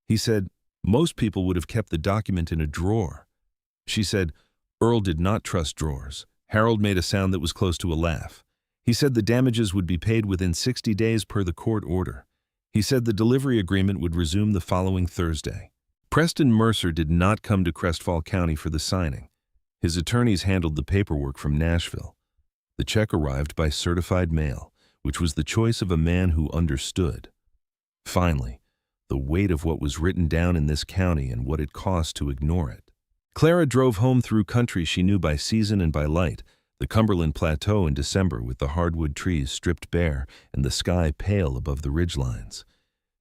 He said, "Most people would have kept the document in a drawer." She said, "Earl did not trust drawers." Harold made a sound that was close to a laugh. He said the damages would be paid within 60 days per the court order. He said the delivery agreement would resume the following Thursday. Preston Mercer did not come to Crestfall County for the signing. His attorneys handled the paperwork from Nashville. The check arrived by certified mail, which was the choice of a man who understood. Finally, the weight of what was written down in this county and what it cost to ignore it. Clara drove home through country she knew by season and by light, the Cumberland Plateau in December with the hardwood trees stripped bare and the sky pale above the ridgelines.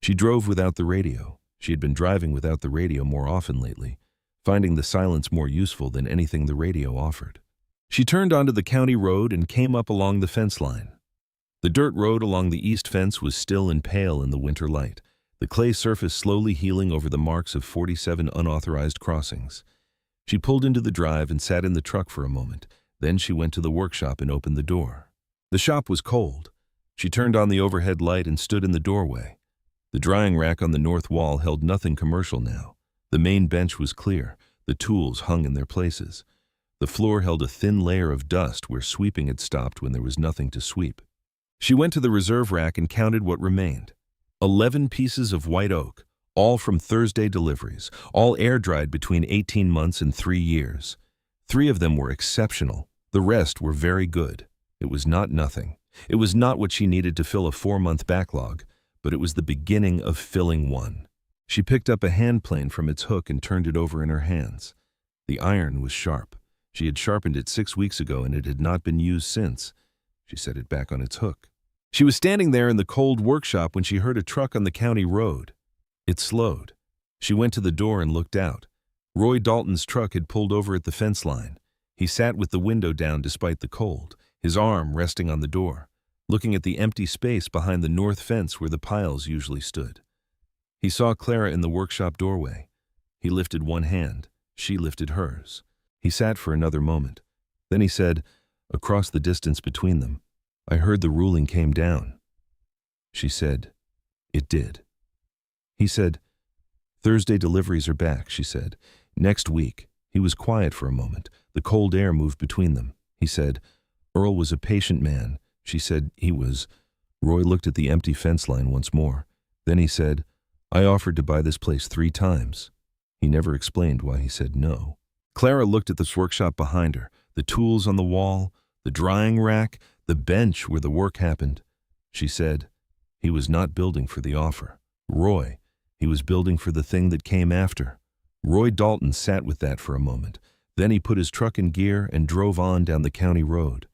She drove without the radio. She had been driving without the radio more often lately, finding the silence more useful than anything the radio offered. She turned onto the county road and came up along the fence line. The dirt road along the east fence was still and pale in the winter light, the clay surface slowly healing over the marks of 47 unauthorized crossings. She pulled into the drive and sat in the truck for a moment. Then she went to the workshop and opened the door. The shop was cold. She turned on the overhead light and stood in the doorway. The drying rack on the north wall held nothing commercial now. The main bench was clear. The tools hung in their places. The floor held a thin layer of dust where sweeping had stopped when there was nothing to sweep. She went to the reserve rack and counted what remained. 11 pieces of white oak, all from Thursday deliveries, all air-dried between 18 months and 3 years. 3 of them were exceptional. The rest were very good. It was not nothing. It was not what she needed to fill a 4-month backlog, but it was the beginning of filling one. She picked up a hand plane from its hook and turned it over in her hands. The iron was sharp. She had sharpened it 6 weeks ago and it had not been used since. She set it back on its hook. She was standing there in the cold workshop when she heard a truck on the county road. It slowed. She went to the door and looked out. Roy Dalton's truck had pulled over at the fence line. He sat with the window down despite the cold, his arm resting on the door, looking at the empty space behind the north fence where the piles usually stood. He saw Clara in the workshop doorway. He lifted one hand. She lifted hers. He sat for another moment. Then he said, across the distance between them, "I heard the ruling came down." She said, "It did." He said, "Thursday deliveries are back," she said. "Next week." He was quiet for a moment. The cold air moved between them. He said, "Earl was a patient man." She said, "He was." Roy looked at the empty fence line once more. Then he said, "I offered to buy this place 3 times. He never explained why he said no. Clara looked at this workshop behind her, the tools on the wall, the drying rack, the bench where the work happened. She said, he was not building for the offer. Roy, he was building for the thing that came after. Roy Dalton sat with that for a moment. Then he put his truck in gear and drove on down the county road.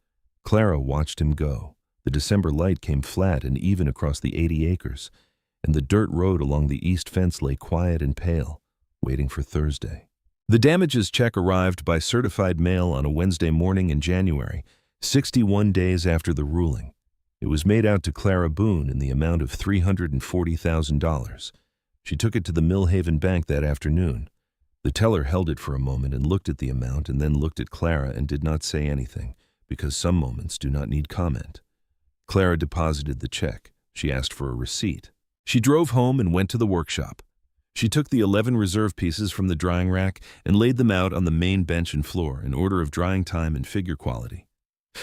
Clara watched him go. The December light came flat and even across the 80 acres, and the dirt road along the east fence lay quiet and pale, waiting for Thursday. The damages check arrived by certified mail on a Wednesday morning in January, 61 days after the ruling. It was made out to Clara Boone in the amount of $340,000. She took it to the Millhaven Bank that afternoon. The teller held it for a moment and looked at the amount and then looked at Clara and did not say anything, because some moments do not need comment. Clara deposited the check. She asked for a receipt. She drove home and went to the workshop. She took the 11 reserve pieces from the drying rack and laid them out on the main bench and floor in order of drying time and figure quality.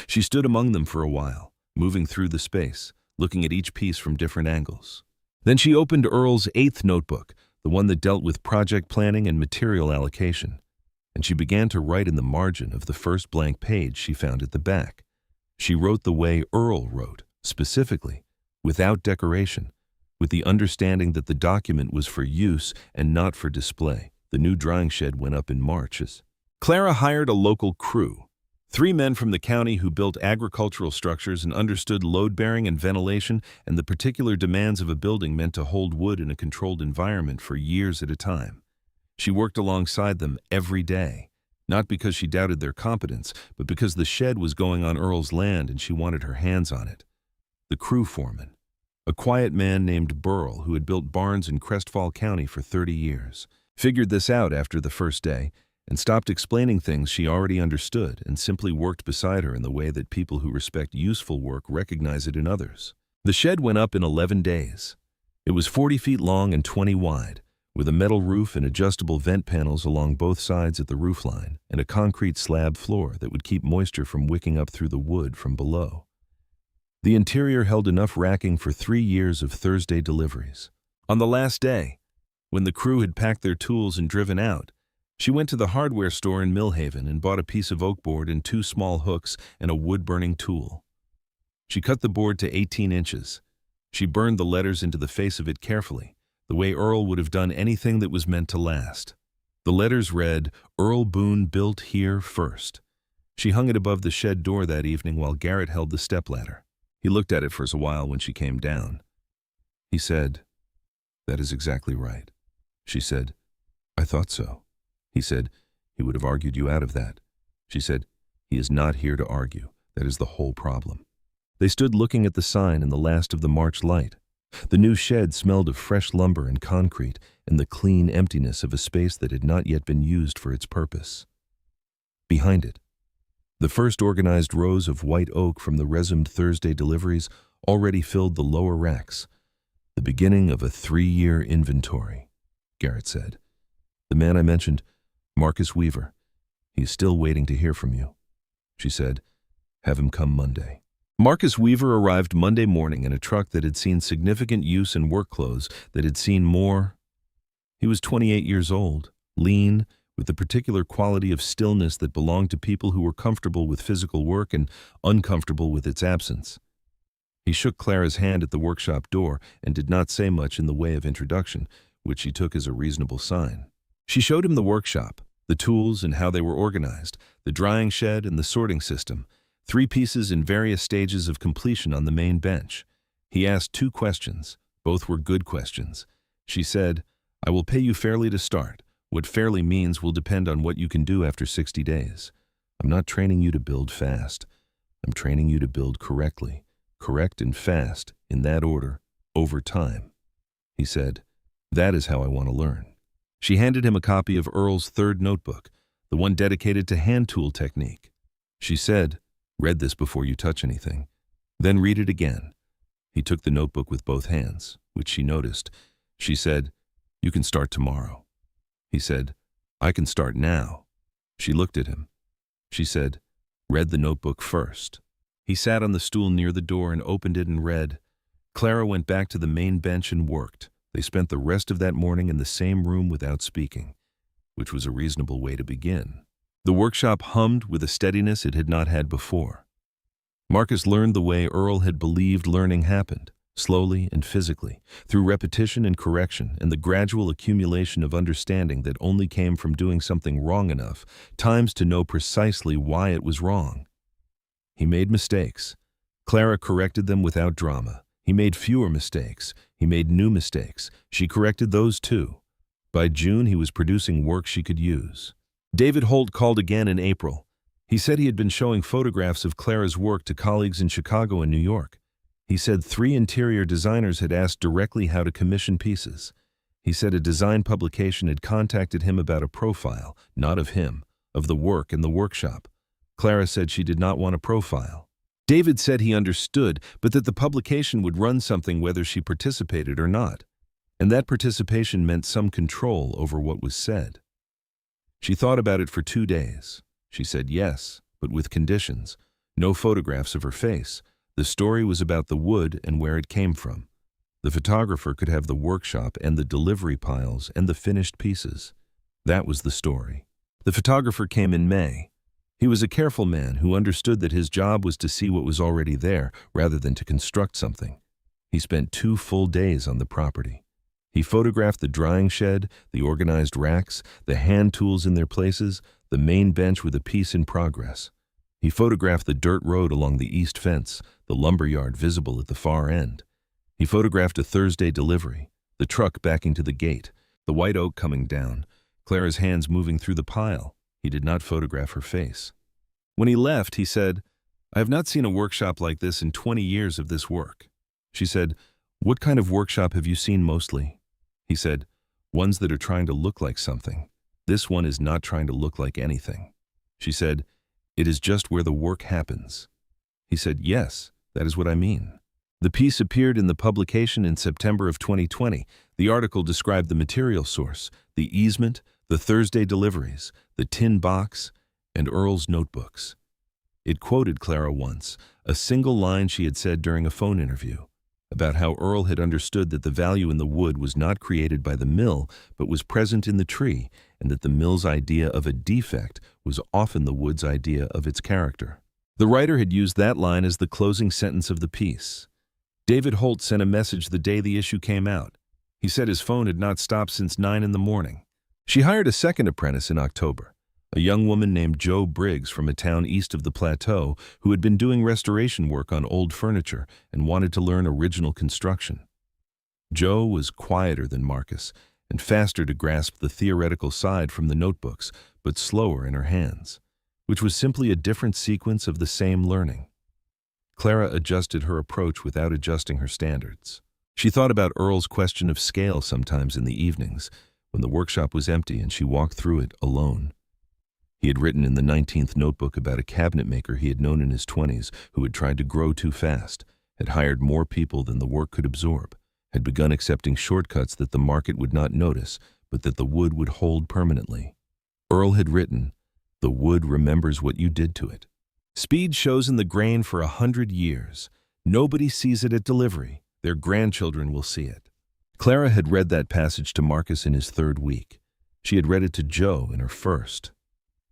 She stood among them for a while, moving through the space, looking at each piece from different angles. Then she opened Earl's 8th notebook, the one that dealt with project planning and material allocation, and she began to write in the margin of the first blank page she found at the back. She wrote the way Earl wrote, specifically, without decoration, with the understanding that the document was for use and not for display. The new drying shed went up in March. Clara hired a local crew, 3 men from the county who built agricultural structures and understood load-bearing and ventilation and the particular demands of a building meant to hold wood in a controlled environment for years at a time. She worked alongside them every day, not because she doubted their competence, but because the shed was going on Earl's land and she wanted her hands on it. The crew foreman, a quiet man named Burl who had built barns in Crestfall County for 30 years, figured this out after the first day and stopped explaining things she already understood and simply worked beside her in the way that people who respect useful work recognize it in others. The shed went up in 11 days. It was 40 feet long and 20 wide, with a metal roof and adjustable vent panels along both sides at the roofline and a concrete slab floor that would keep moisture from wicking up through the wood from below. The interior held enough racking for 3 years of Thursday deliveries. On the last day, when the crew had packed their tools and driven out, she went to the hardware store in Millhaven and bought a piece of oak board and 2 small hooks and a wood-burning tool. She cut the board to 18 inches. She burned the letters into the face of it carefully, the way Earl would have done anything that was meant to last. The letters read, "Earl Boone built here first." She hung it above the shed door that evening while Garrett held the stepladder. He looked at it for a while when she came down. He said, "That is exactly right." She said, "I thought so." He said, "He would have argued you out of that." She said, "He is not here to argue. That is the whole problem." They stood looking at the sign in the last of the March light. The new shed smelled of fresh lumber and concrete and the clean emptiness of a space that had not yet been used for its purpose. Behind it, the first organized rows of white oak from the resumed Thursday deliveries already filled the lower racks. "The beginning of a 3-year inventory," Garrett said. "The man I mentioned, Marcus Weaver, he's still waiting to hear from you." She said, "Have him come Monday." Marcus Weaver arrived Monday morning in a truck that had seen significant use in work clothes that had seen more. He was 28 years old, lean, with the particular quality of stillness that belonged to people who were comfortable with physical work and uncomfortable with its absence. He shook Clara's hand at the workshop door and did not say much in the way of introduction, which she took as a reasonable sign. She showed him the workshop, the tools and how they were organized, the drying shed and the sorting system, 3 pieces in various stages of completion on the main bench. He asked 2 questions. Both were good questions. She said, "I will pay you fairly to start. What fairly means will depend on what you can do after 60 days. I'm not training you to build fast. I'm training you to build correctly, correct and fast, in that order, over time." He said, "That is how I want to learn." She handed him a copy of Earl's 3rd notebook, the one dedicated to hand tool technique. She said, "Read this before you touch anything. Then read it again." He took the notebook with both hands, which she noticed. She said, "You can start tomorrow." He said, "I can start now." She looked at him. She said, "Read the notebook first." He sat on the stool near the door and opened it and read. Clara went back to the main bench and worked. They spent the rest of that morning in the same room without speaking. which was a reasonable way to begin. The workshop hummed with a steadiness it had not had before. Marcus learned the way Earl had believed learning happened, slowly and physically, through repetition and correction and the gradual accumulation of understanding that only came from doing something wrong enough times to know precisely why it was wrong. He made mistakes. Clara corrected them without drama. He made fewer mistakes. He made new mistakes. She corrected those too. By June, he was producing work she could use. David Holt called again in April. He said he had been showing photographs of Clara's work to colleagues in Chicago and New York. He said 3 interior designers had asked directly how to commission pieces. He said a design publication had contacted him about a profile, not of him, of the work in the workshop. Clara said she did not want a profile. David said he understood, but that the publication would run something whether she participated or not, and that participation meant some control over what was said. She thought about it for 2 days. She said yes, but with conditions. No photographs of her face. The story was about the wood and where it came from. The photographer could have the workshop and the delivery piles and the finished pieces. That was the story. The photographer came in May. He was a careful man who understood that his job was to see what was already there rather than to construct something. He spent 2 full days on the property. He photographed the drying shed, the organized racks, the hand tools in their places, the main bench with a piece in progress. He photographed the dirt road along the east fence, the lumberyard visible at the far end. He photographed a Thursday delivery, the truck backing to the gate, the white oak coming down, Clara's hands moving through the pile. He did not photograph her face. When he left, he said, "I have not seen a workshop like this in 20 years of this work." She said, "What kind of workshop have you seen mostly?" He said, "Ones that are trying to look like something. This one is not trying to look like anything." She said, "It is just where the work happens." He said, "Yes, that is what I mean." The piece appeared in the publication in September of 2020. The article described the material source, the easement, the Thursday deliveries, the tin box, and Earl's notebooks. It quoted Clara once, a single line she had said during a phone interview, about how Earl had understood that the value in the wood was not created by the mill, but was present in the tree, and that the mill's idea of a defect was often the wood's idea of its character. The writer had used that line as the closing sentence of the piece. David Holt sent a message the day the issue came out. He said his phone had not stopped since 9 in the morning. She hired a second apprentice in October, a young woman named Jo Briggs from a town east of the plateau who had been doing restoration work on old furniture and wanted to learn original construction. Jo was quieter than Marcus and faster to grasp the theoretical side from the notebooks, but slower in her hands, which was simply a different sequence of the same learning. Clara adjusted her approach without adjusting her standards. She thought about Earl's question of scale sometimes in the evenings, when the workshop was empty and she walked through it alone. He had written in the 19th notebook about a cabinet maker he had known in his 20s who had tried to grow too fast, had hired more people than the work could absorb, had begun accepting shortcuts that the market would not notice, but that the wood would hold permanently. Earl had written, "The wood remembers what you did to it. Speed shows in the grain for 100 years. Nobody sees it at delivery. Their grandchildren will see it." Clara had read that passage to Marcus in his 3rd week. She had read it to Jo in her 1st.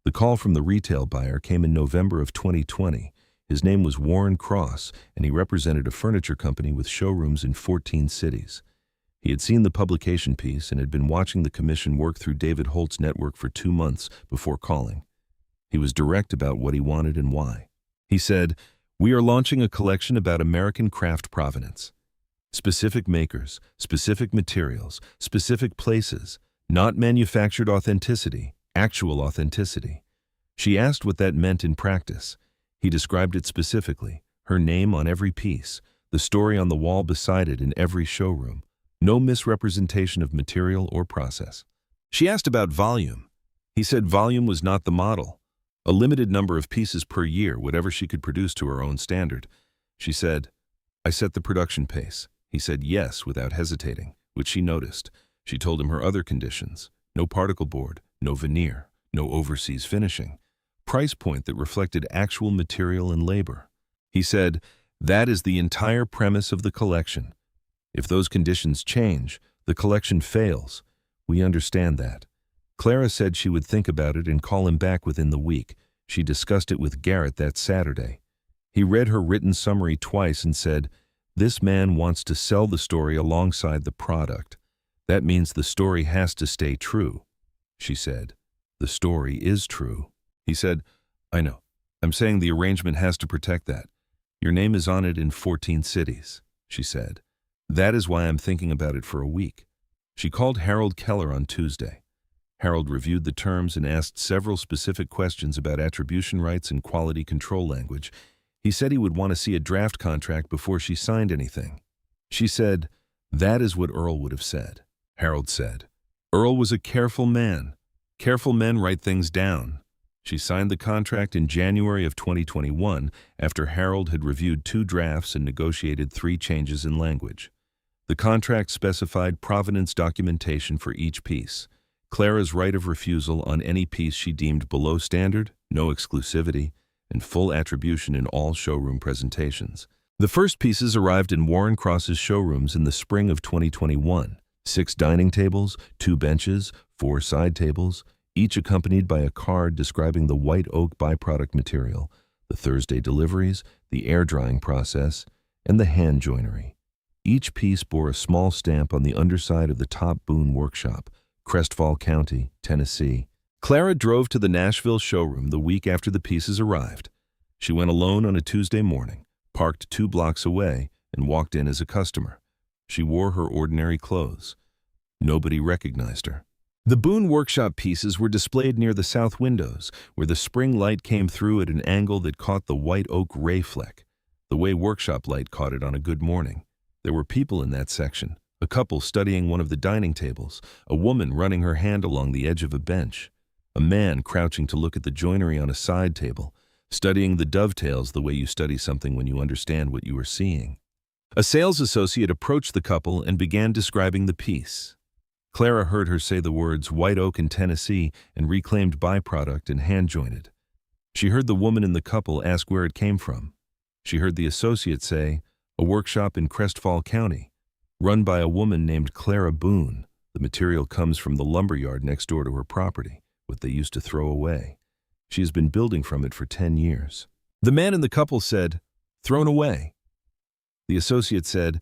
The call from the retail buyer came in November of 2020. His name was Warren Cross, and he represented a furniture company with showrooms in 14 cities. He had seen the publication piece and had been watching the commission work through David Holt's network for 2 months before calling. He was direct about what he wanted and why. He said, "We are launching a collection about American craft provenance. Specific makers, specific materials, specific places, not manufactured authenticity, actual authenticity." She asked what that meant in practice. He described it specifically, her name on every piece, the story on the wall beside it in every showroom, no misrepresentation of material or process. She asked about volume. He said volume was not the model. A limited number of pieces per year, whatever she could produce to her own standard. She said, "I set the production pace." He said yes without hesitating, which she noticed. She told him her other conditions: no particle board, no veneer, no overseas finishing, price point that reflected actual material and labor. He said, "That is the entire premise of the collection. If those conditions change, the collection fails. We understand that. Clara said she would think about it and call him back within the week. She discussed it with Garrett that Saturday. He read her written summary twice and said, "This man wants to sell the story alongside the product. That means the story has to stay true." She said, "The story is true." He said, "I know. I'm saying the arrangement has to protect that. Your name is on it in 14 cities." She said, "That is why I'm thinking about it for a week." She called Harold Keller on Tuesday. Harold reviewed the terms and asked several specific questions about attribution rights and quality control language. He said he would want to see a draft contract before she signed anything. She said, "That is what Earl would have said." Harold said, "Earl was a careful man. Careful men write things down." She signed the contract in January of 2021 after Harold had reviewed 2 drafts and negotiated 3 changes in language. The contract specified provenance documentation for each piece, Clara's right of refusal on any piece she deemed below standard, no exclusivity, and full attribution in all showroom presentations. The first pieces arrived in Warren Cross's showrooms in the spring of 2021. 6 dining tables, 2 benches, 4 side tables, each accompanied by a card describing the white oak byproduct material, the Thursday deliveries, the air drying process, and the hand joinery. Each piece bore a small stamp on the underside of the top Boone workshop, Crestfall County, Tennessee. Clara drove to the Nashville showroom the week after the pieces arrived. She went alone on a Tuesday morning, parked 2 blocks away, and walked in as a customer. She wore her ordinary clothes. Nobody recognized her. The Boone workshop pieces were displayed near the south windows, where the spring light came through at an angle that caught the white oak ray fleck, the way workshop light caught it on a good morning. There were people in that section, a couple studying one of the dining tables, a woman running her hand along the edge of a bench, a man crouching to look at the joinery on a side table, studying the dovetails the way you study something when you understand what you are seeing. A sales associate approached the couple and began describing the piece. Clara heard her say the words white oak in Tennessee and reclaimed byproduct and hand-jointed. She heard the woman in the couple ask where it came from. She heard the associate say, "A workshop in Crestfall County, run by a woman named Clara Boone. The material comes from the lumberyard next door to her property, what they used to throw away. She has been building from it for 10 years. The man in the couple said, "Thrown away." The associate said,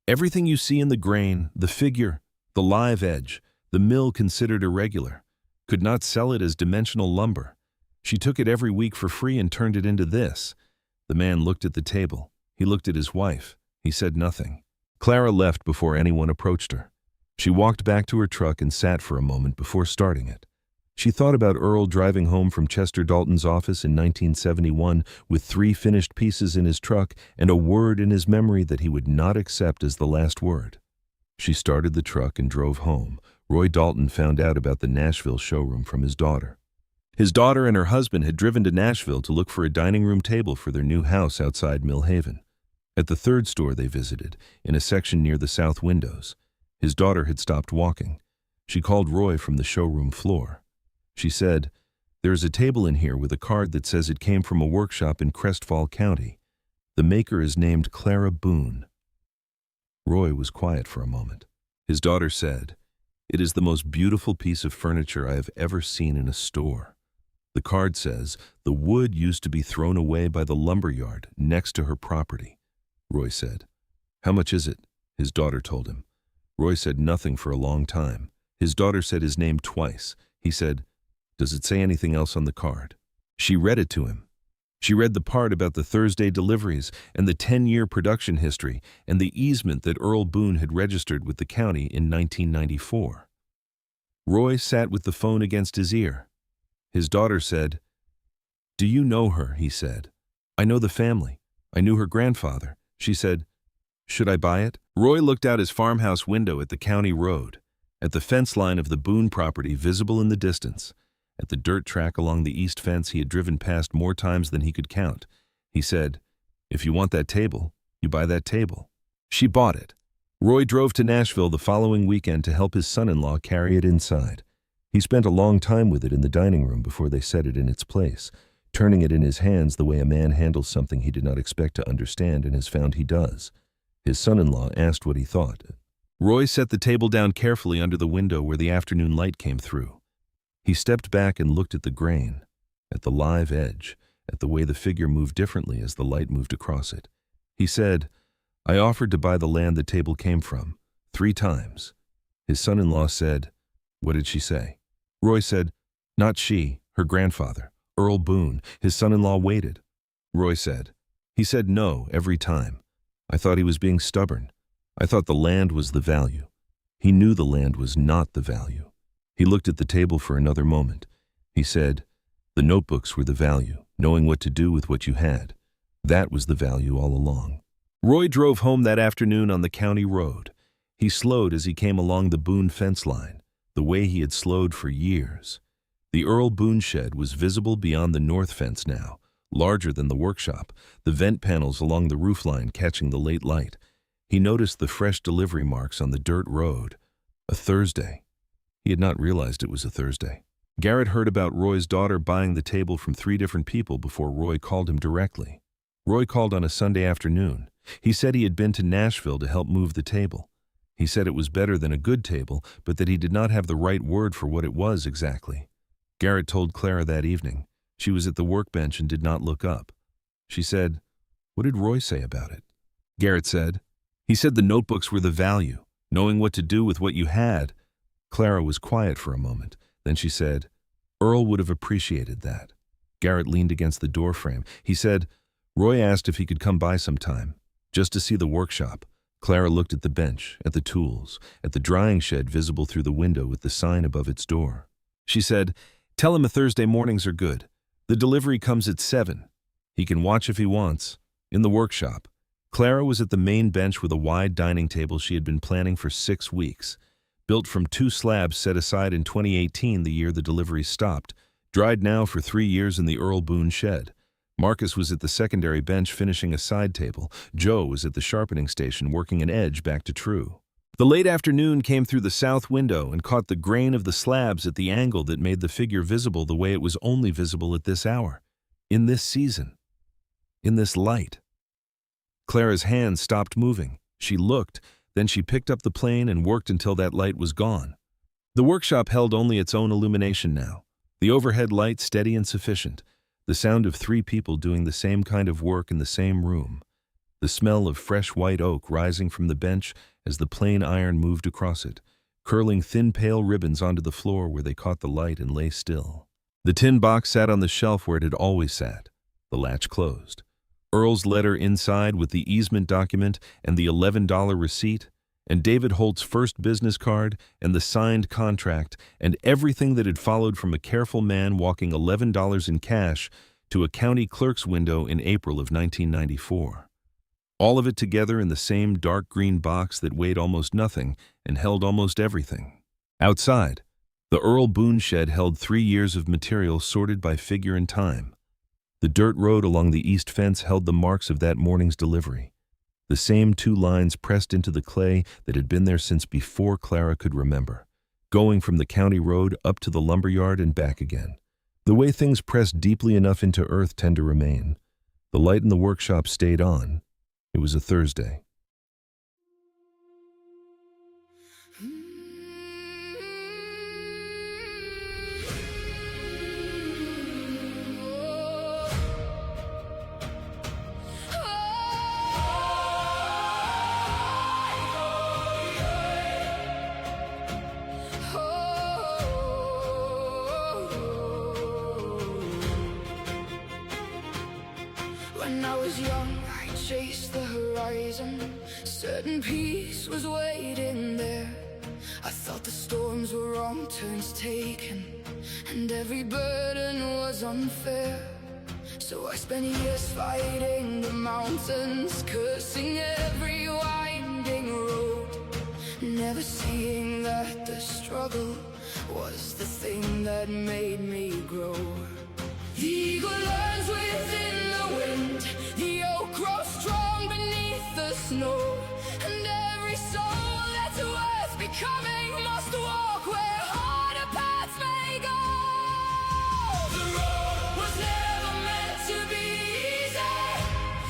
"Everything you see in the grain, the figure, the live edge, the mill considered irregular, could not sell it as dimensional lumber. She took it every week for free and turned it into this." The man looked at the table. He looked at his wife. He said nothing. Clara left before anyone approached her. She walked back to her truck and sat for a moment before starting it. She thought about Earl driving home from Chester Dalton's office in 1971 with 3 finished pieces in his truck and a word in his memory that he would not accept as the last word. She started the truck and drove home. Roy Dalton found out about the Nashville showroom from his daughter. His daughter and her husband had driven to Nashville to look for a dining room table for their new house outside Mill Haven. At the 3rd store they visited, in a section near the south windows, his daughter had stopped walking. She called Roy from the showroom floor. She said, "There is a table in here with a card that says it came from a workshop in Crestfall County. The maker is named Clara Boone." Roy was quiet for a moment. His daughter said, "It is the most beautiful piece of furniture I have ever seen in a store. The card says the wood used to be thrown away by the lumberyard next to her property." Roy said, "How much is it?" His daughter told him. Roy said nothing for a long time. His daughter said his name twice. He said, "Does it say anything else on the card?" She read it to him. She read the part about the Thursday deliveries and the 10-year production history and the easement that Earl Boone had registered with the county in 1994. Roy sat with the phone against his ear. His daughter said, "Do you know her?" he said. "I know the family. I knew her grandfather." She said, "Should I buy it?" Roy looked out his farmhouse window at the county road, at the fence line of the Boone property visible in the distance, at the dirt track along the east fence he had driven past more times than he could count. He said, "If you want that table, you buy that table." She bought it. Roy drove to Nashville the following weekend to help his son-in-law carry it inside. He spent a long time with it in the dining room before they set it in its place, turning it in his hands the way a man handles something he did not expect to understand and has found he does. His son-in-law asked what he thought. Roy set the table down carefully under the window where the afternoon light came through. He stepped back and looked at the grain, at the live edge, at the way the figure moved differently as the light moved across it. He said, "I offered to buy the land the table came from, 3 times. His son-in-law said, "What did she say?" Roy said, "Not she, her grandfather, Earl Boone." His son-in-law waited. Roy said, "He said no every time. I thought he was being stubborn. I thought the land was the value. He knew the land was not the value." He looked at the table for another moment. He said, "The notebooks were the value, knowing what to do with what you had. That was the value all along." Roy drove home that afternoon on the county road. He slowed as he came along the Boone fence line, the way he had slowed for years. The Earl Boone shed was visible beyond the north fence now, larger than the workshop, the vent panels along the roofline catching the late light. He noticed the fresh delivery marks on the dirt road. A Thursday. He had not realized it was a Thursday. Garrett heard about Roy's daughter buying the table from 3 different people before Roy called him directly. Roy called on a Sunday afternoon. He said he had been to Nashville to help move the table. He said it was better than a good table, but that he did not have the right word for what it was exactly. Garrett told Clara that evening. She was at the workbench and did not look up. She said, "What did Roy say about it?" Garrett said, "He said the notebooks were the value, knowing what to do with what you had." Clara was quiet for a moment. Then she said, "Earl would have appreciated that." Garrett leaned against the doorframe. He said, "Roy asked if he could come by sometime, just to see the workshop." Clara looked at the bench, at the tools, at the drying shed visible through the window with the sign above its door. She said, "Tell him a Thursday mornings are good. The delivery comes at 7. He can watch if he wants." In the workshop, Clara was at the main bench with a wide dining table she had been planning for 6 weeks. Built from 2 slabs set aside in 2018, the year the delivery stopped, dried now for 3 years in the Earl Boone shed. Marcus was at the secondary bench finishing a side table. Joe was at the sharpening station working an edge back to true. The late afternoon came through the south window and caught the grain of the slabs at the angle that made the figure visible the way it was only visible at this hour, in this season, in this light. Clara's hand stopped moving. She looked, then she picked up the plane and worked until that light was gone. The workshop held only its own illumination now, the overhead light steady and sufficient, the sound of 3 people doing the same kind of work in the same room, the smell of fresh white oak rising from the bench as the plain iron moved across it, curling thin pale ribbons onto the floor where they caught the light and lay still. The tin box sat on the shelf where it had always sat, the latch closed. Earl's letter inside with the easement document and the $11 receipt, and David Holt's first business card and the signed contract, and everything that had followed from a careful man walking $11 in cash to a county clerk's window in April of 1994. All of it together in the same dark green box that weighed almost nothing and held almost everything. Outside, the Earl Boone shed held 3 years of material sorted by figure and time. The dirt road along the east fence held the marks of that morning's delivery. The same 2 lines pressed into the clay that had been there since before Clara could remember, going from the county road up to the lumberyard and back again. The way things pressed deeply enough into earth tend to remain. The light in the workshop stayed on. It was a Thursday. When I was young, I chased the horizon. Certain peace was waiting there. I thought the storms were wrong turns taken, and every burden was unfair. So I spent years fighting the mountains, cursing every winding road, never seeing that the struggle was the thing that made me grow. The eagle learns within the wind, the oak grows strong beneath the snow, and every soul that's worth becoming must walk where harder paths may go. The road was never meant to be easy,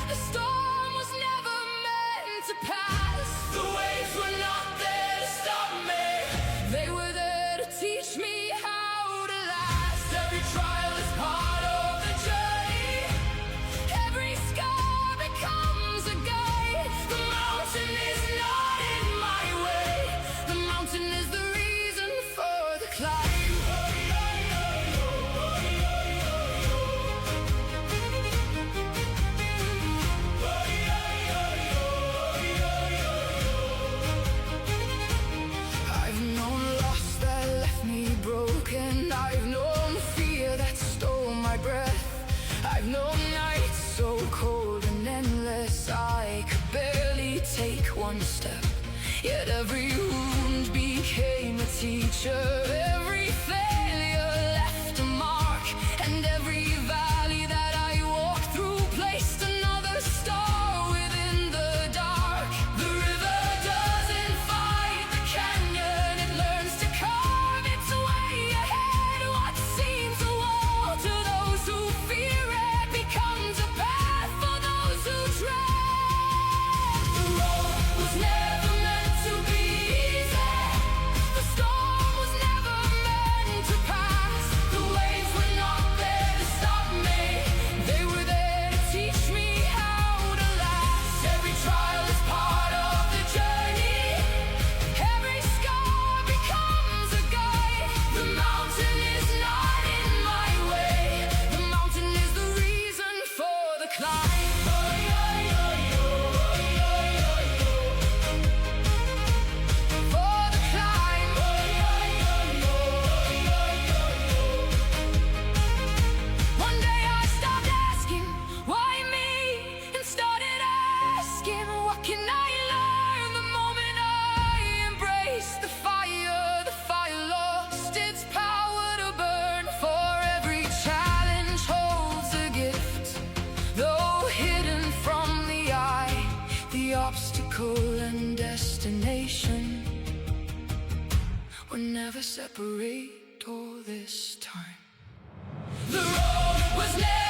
the storm was never meant to pass. The waves were not there to stop me, they were there to teach me how to last. Every wound became a teacher, every failure left a mark, and every valley that I walked through placed another star within the dark. The river doesn't fight the canyon, it learns to carve its way ahead. What seems a wall to those who fear it becomes a path for those who tread. The road was never meant to be easy. The storm was never meant to pass. The waves were not there to stop me. They were there to teach me how to last. Every trial is part of the journey. Every scar becomes a guide. The mountain is not in my way. The mountain is the reason for the climb. For the climb. One day I stopped asking, why me? And started asking, what can I learn? The moment I embraced the fire lost its power to burn. For every challenge holds a gift, though hidden from the eye. The obstacle and destination were never separate all this time. The road was never